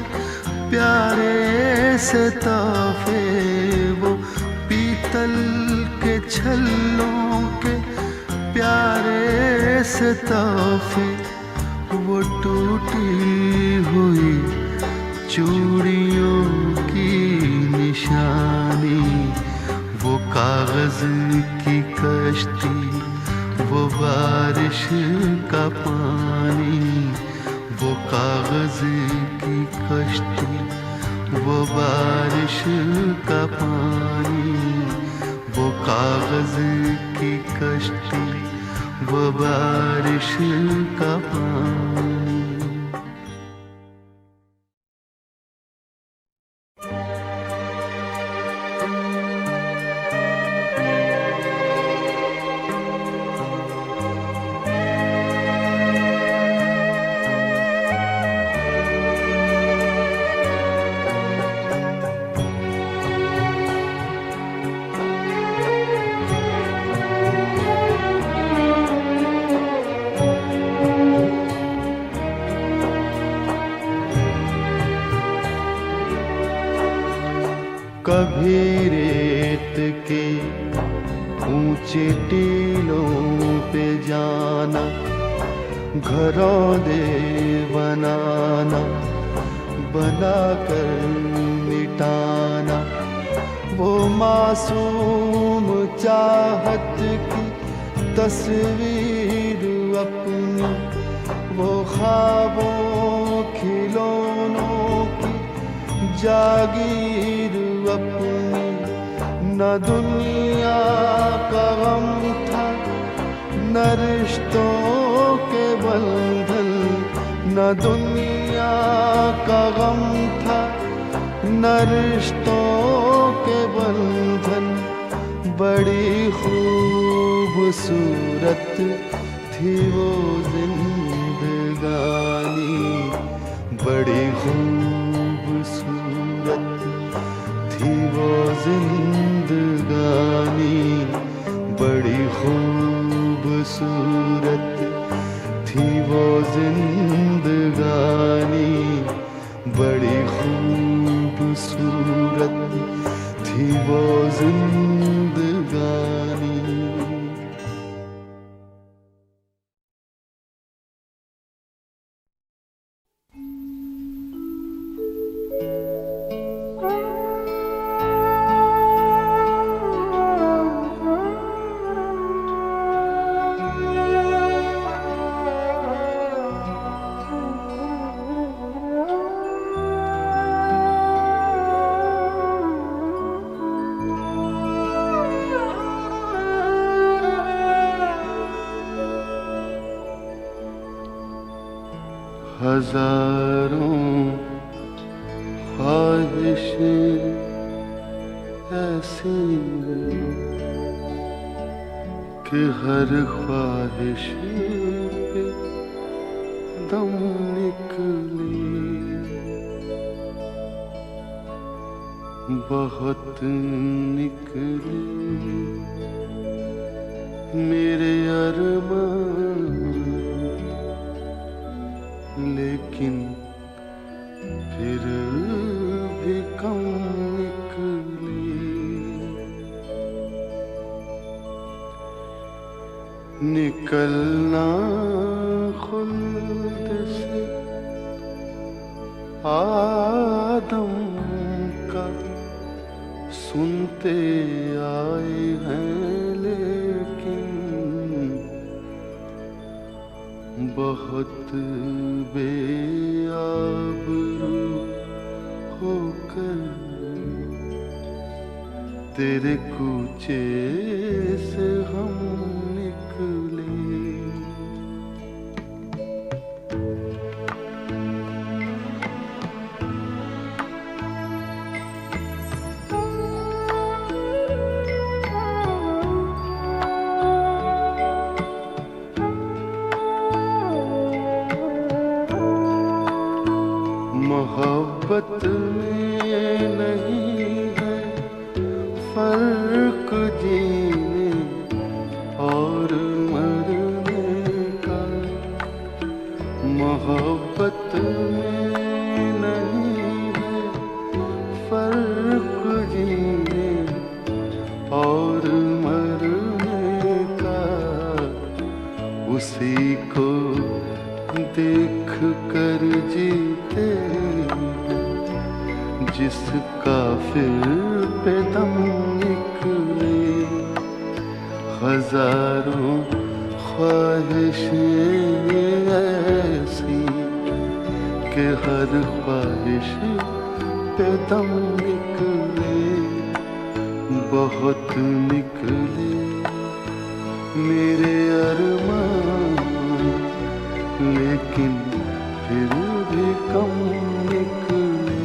प्यारे से तोहफे, वो पीतल के छल्लों के प्यारे से तोहफे, वो टूटी हुई चूड़ियों की निशानी, वो कागज की कश्ती, वो बारिश का पानी, वो कागज की कश्ती, वो बारिश का पानी, वो कागज की कश्ती, वो बारिश का पानी। कभी रेत के ऊंचे टीलों पे जाना, घरों दे बनाना, बनाकर मिटाना, वो मासूम चाहत की तस्वीर अपनी, वो ख्वाबों खिलौनों की जागीर अपनी, न दुनिया का गम था न रिश्तों के बंधन, न दुनिया का गम था न रिश्तों के बंधन, बड़ी खूबसूरत थी वो जिंदगानी, बड़ी खूबसूरत थी वो जिंदगानी, बड़ी खूबसूरत थी वो जिंदगानी, बड़ी खूबसूरत थी वो जिंदगानी। हजारों ख्वाहिशें ऐसी कि हर ख्वाहिश पे दम निकली, बहुत निकली मेरे अरमान, लेकिन फिर भी कम निकली। निकलना खुल्द से आदम का सुनते आए हैं, लेकिन बहुत बेआबरू होकर तेरे कूचे से हम निकले। जीने और मरने का। मोहब्बत में नहीं है फर्क जीने और मरने का। उसी को देख कर जीते जिसका फिर पे दम निकले। हजारों ख्वाहिशें ऐसी कि हर ख्वाहिश पे दम निकले। बहुत निकले मेरे अरमान, लेकिन फिर भी कम निकले।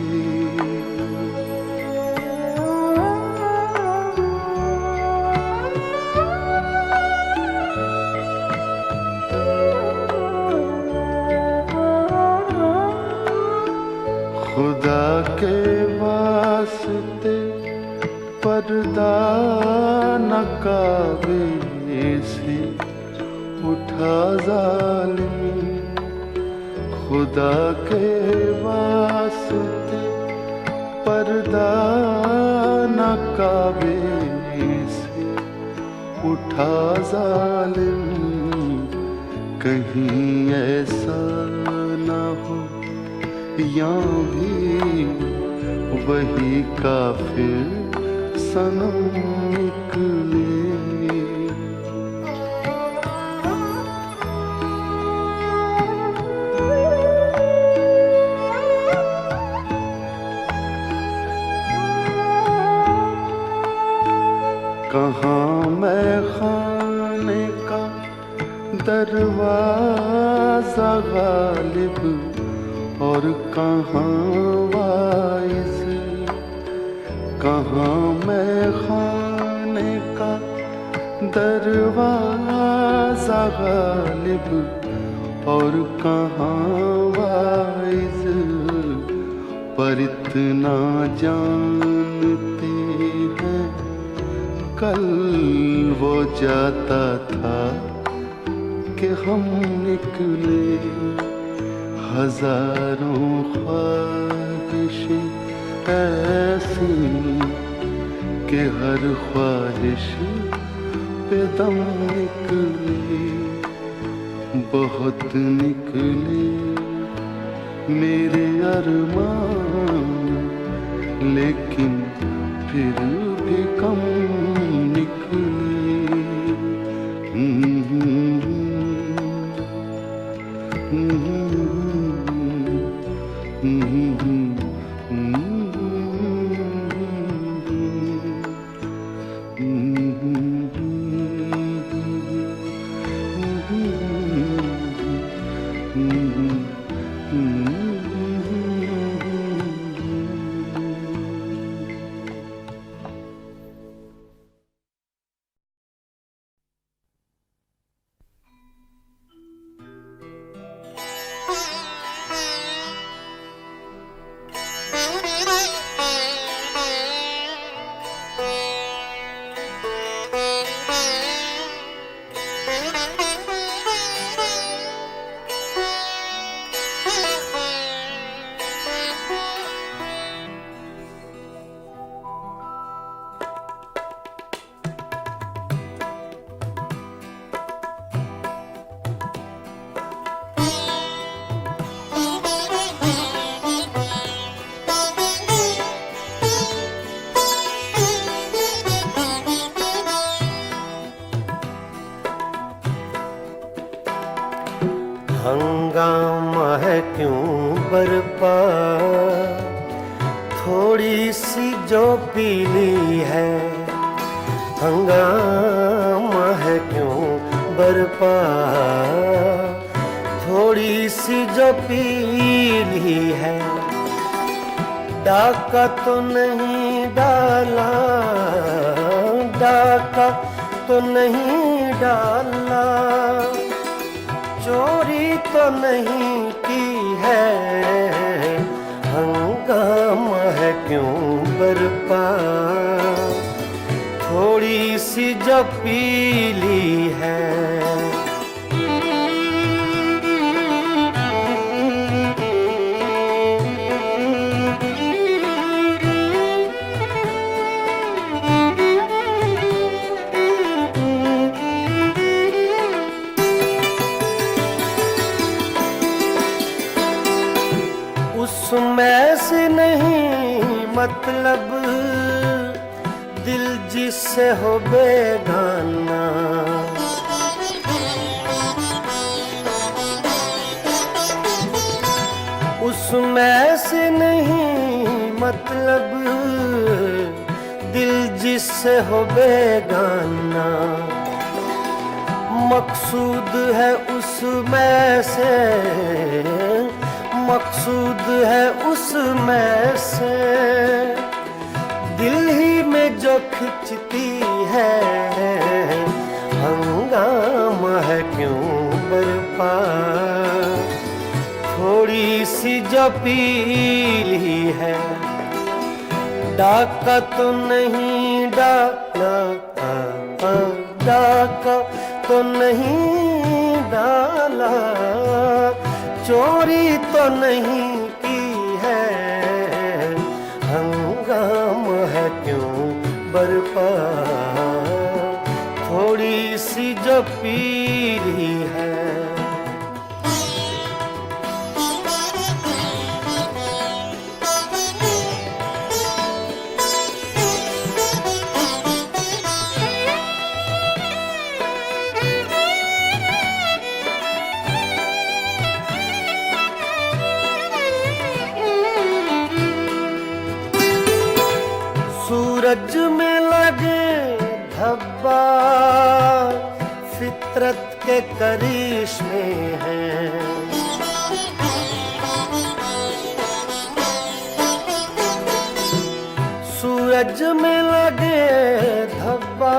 खुदा के वास्ते पर्दा न काबे से उठा जालिम। खुदा के वास्ते पर्दा न काबे से उठा जालिम। कहीं ऐसा न हो या भी वही काफिर सनम निकले। कहाँ मैं खाने का दरवाजा गालिब और कहाँ वाइज। कहाँ मैं खाने का दरवाजा गालिब और कहाँ वाइज। पर इतना जानते हैं कल वो जाता था कि हम निकले। हजारों ख्वाहिशें ऐसी कि हर ख्वाहिश पे दम निकले। बहुत निकले मेरे अरमान, लेकिन फिर भी कम निकले। हंगामा है क्यों बरपा, थोड़ी सी जो पीली है। हंगामा है क्यों बरपा, थोड़ी सी जो पीली है। डाका तो नहीं डाला, डाका तो नहीं डाला, चोरी तो नहीं की है। हंगामा है क्यों बरपा, थोड़ी सी जो पीली है। उसमें से नहीं मतलब दिल जिससे हो बेगाना, उसमें से नहीं मतलब दिल जिससे हो बेगाना। मकसूद है उसमें से, मकसूद है उसमें से दिल ही में जो खिंचती है। हंगामा है क्यों बरपा, थोड़ी सी जो पीली है। डाका तो नहीं डाला, डाका तो नहीं डाला, चोरी तो नहीं की है। हंगामा है क्यों बरपा, थोड़ी सी जो पीली है। सूरज में लगे धब्बा फितरत के करिश्मे हैं। सूरज में लगे धब्बा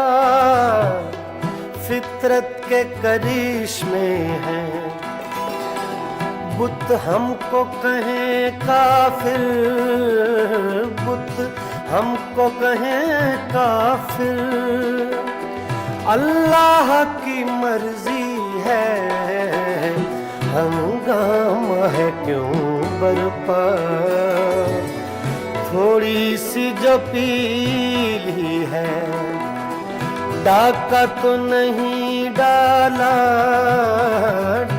फितरत के करिश्मे हैं। बुत हमको कहें काफिर, बुत हमको कहें काफिर, अल्लाह की मर्जी है। हंगामा है क्यों बरपा, थोड़ी सी जो पीली है। डाका तो नहीं डाला,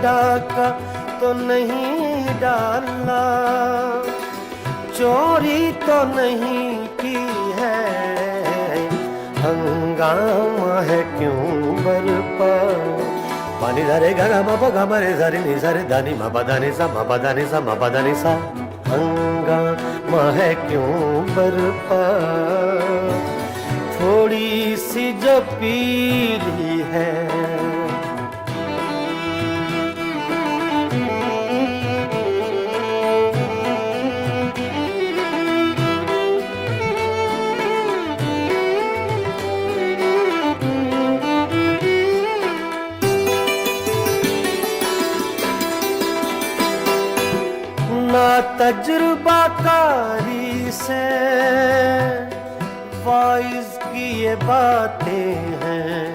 डाका तो नहीं डाला, चोरी तो नहीं की है। हंगामा है क्यों बरपा। पानी धारे गा मा पा गा मा रे सा रे नि सा रे धा नि मा पा धा नि सा मा पा धा नि सा मा पा धा नि सा। हंगामा है क्यों बरपा, थोड़ी सी जो पीली है। ना तजुर्बाकारी से वाइज की ये बातें हैं।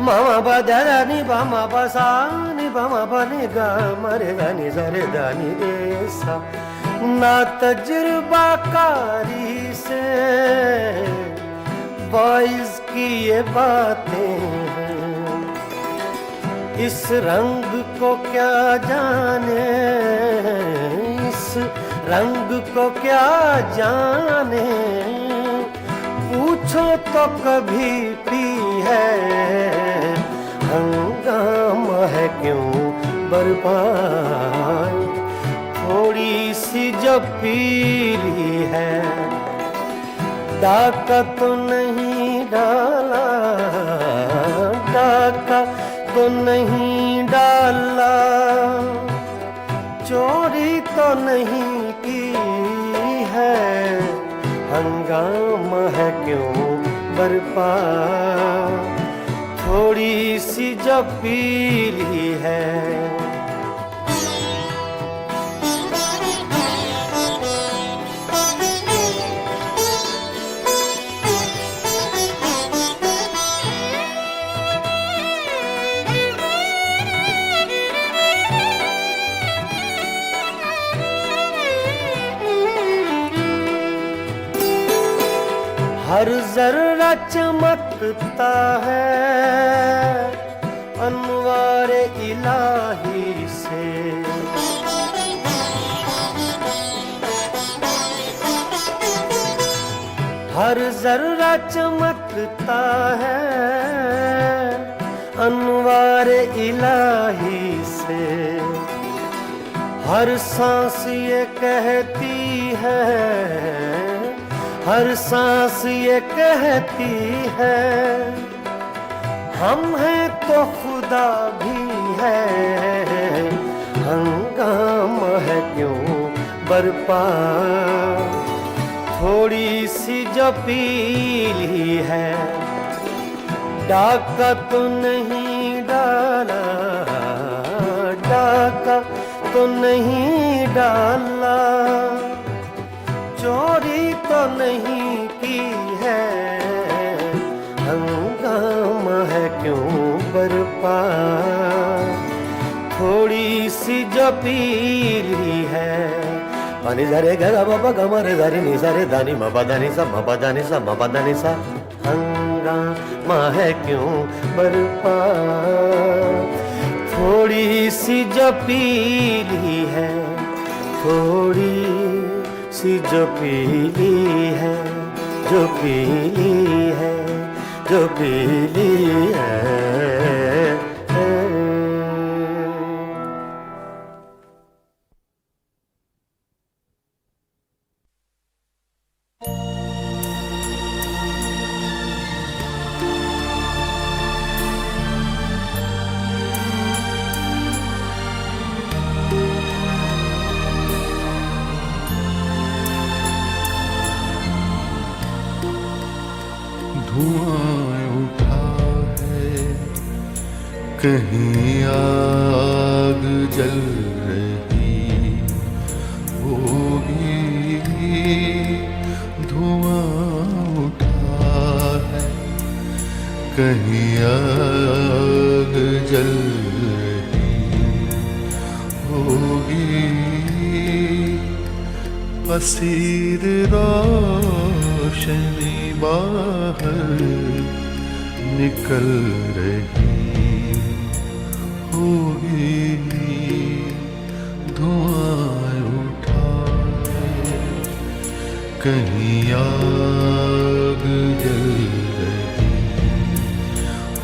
मामा बदा नि बामा बसा नि बामा बने गा मरे गा नि सा रे दा नि रे सा। ना तजुर्बाकारी से वाइज की ये बातें हैं। इस रंग को क्या जाने, इस रंग को क्या जाने, पूछो तो कभी पी है। हंगामा है क्यों बर्बाद, थोड़ी सी जो पीली है। डाका तो नहीं डाला, डाका तो नहीं डाला, चोरी तो नहीं की है। हंगामा है क्यों बरपा, थोड़ी सी जो पीली है। हर जर्रा चमकता है अनवारे इलाही से। हर जर्रा चमकता है अनवारे इलाही से। हर सांस ये कहती है, हर सांस ये कहती है, हम हैं तो खुदा भी है। हंगामा है क्यों बरपा, थोड़ी सी जो पीली है। डाका तो नहीं डाला, डाका तो नहीं डाला, चोरी तो नहीं की है। हंगामा है क्यों बरपा, थोड़ी सी जो पीली है। पानी झरे गा बाबा गमरे धरी नि सरे दानी मबा दानी सा मबा दानी सा मबा दानी सा। हंगामा है क्यों बरपा, थोड़ी सी जो पीली है, थोड़ी सी जो पीली है, जो पीली है, जो पीली है। धुआं उठा है, कहीं आग जल रही होगी। धुआं उठा है, कहीं आग जल रही होगी। असीर रोशनी बाहर निकल रही होगी। धुआं उठा है, कहीं आग जल रही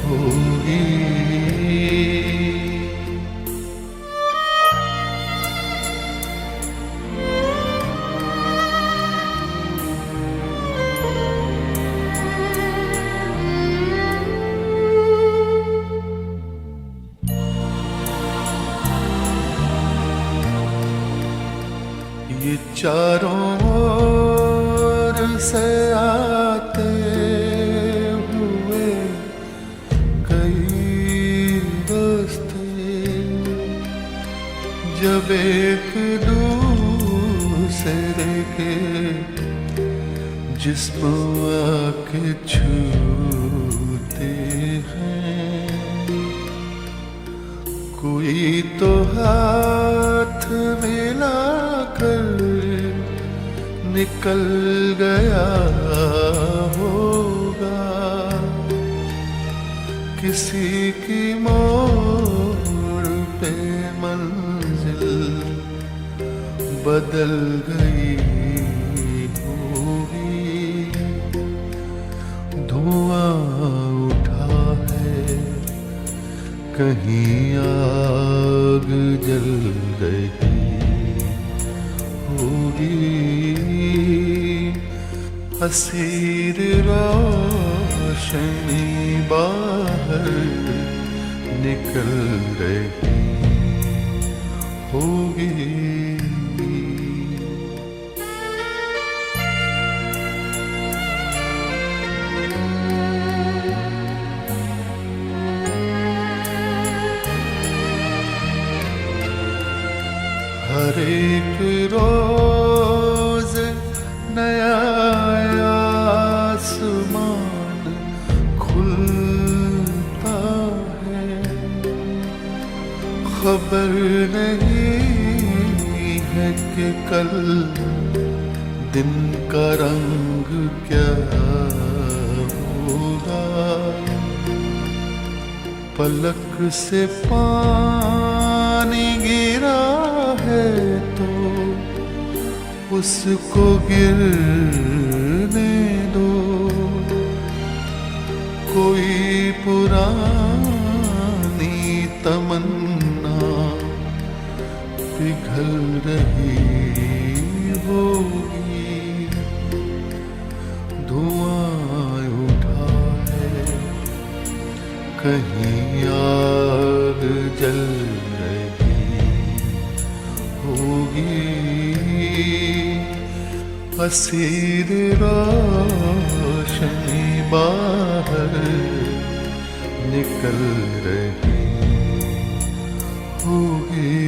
होगी। ये चारों ओर से आते हुए कई रास्ते, जब एक दूसरे के जिस्म आके छूते हैं, कोई तो हाथ मिलाकर निकल गया होगा। किसी की मोड़ पे मंजिल बदल गई होगी। धुआं उठा है, कहीं आग जल रही होगी। असीर रोशनी बाहर निकल रही होगी। हर एक रोज नया आसमान खुलता है, खबर नहीं है कि कल दिन का रंग क्या होगा। पलक से पानी गिरा है तो उसको गिरने दो। कोई पुरानी तमन्ना पिघल रही होगी। धुआं उठा है, कहीं आग जल रही होगी। असीर रोशनी बाहर निकल रही होगी।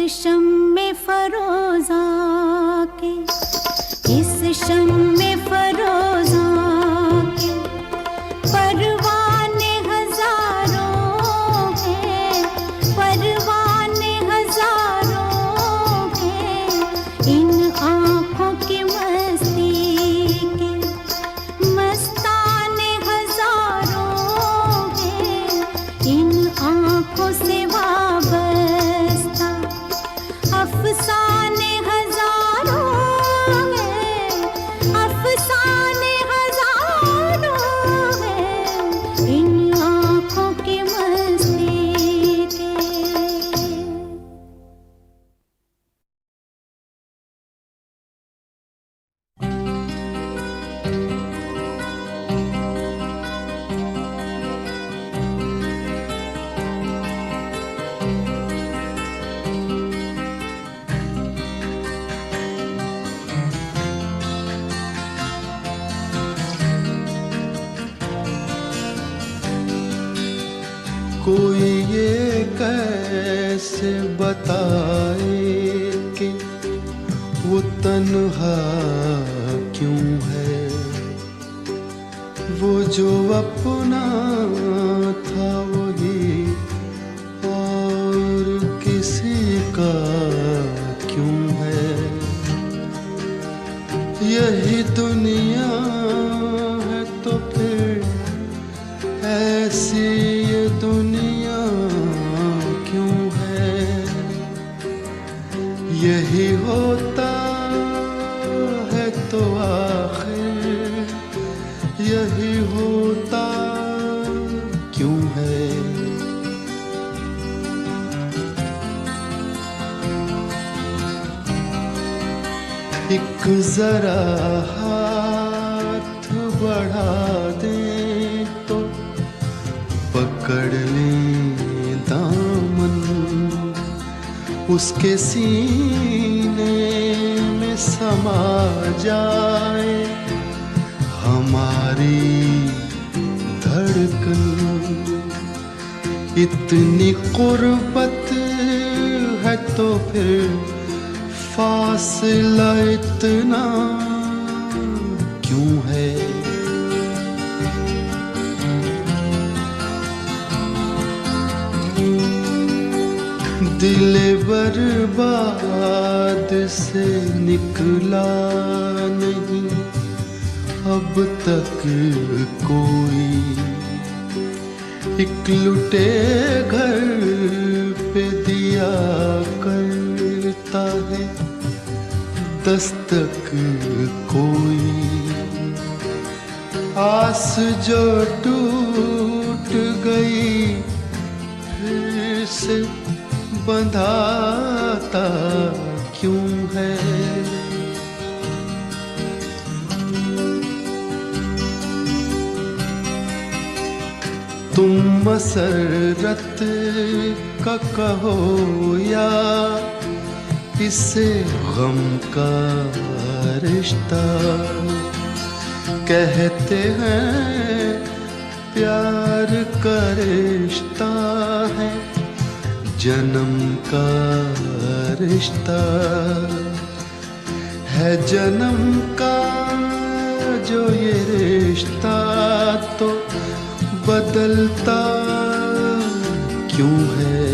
शम्मे फरोज़ा के, इस शम्मे फरोज़ा के परवाने हजारों हैं, परवाने हजारों हैं। इन आँखों की मस्ती के मस्ताने हजारों हैं, इन आँखों से वाबस्ता अफसाने हजारों हैं, अफसाने हजारों हैं। इन आँखों की मस्ती के। कोई ये कैसे बताए कि वो तन्हा क्यों है, वो जो अपना था वही और किसी का क्यों है। यही दुनिया है तो फिर ऐसी ये दुनिया क्यों है। यही होता है तो आखिर यही होता क्यों है। एक जरा हाथ बढ़ा दे तो पकड़ लें दामन, उसके सीने में समा जाए हमारी धड़कन। इतनी कुर्बत है तो फिर फासला इतना क्यों है। दिल बर्बाद से निकला नहीं अब तक कोई। एक लुटे घर पे दिया करता है दस्तक कोई। आस जो टूट गई फिर से बंधाता क्यों है। तुम मसरत का कहो या इससे गम का रिश्ता। कहते हैं प्यार का रिश्ता है जन्म का रिश्ता है जन्म का जो ये रिश्ता तो बदलता क्यों है।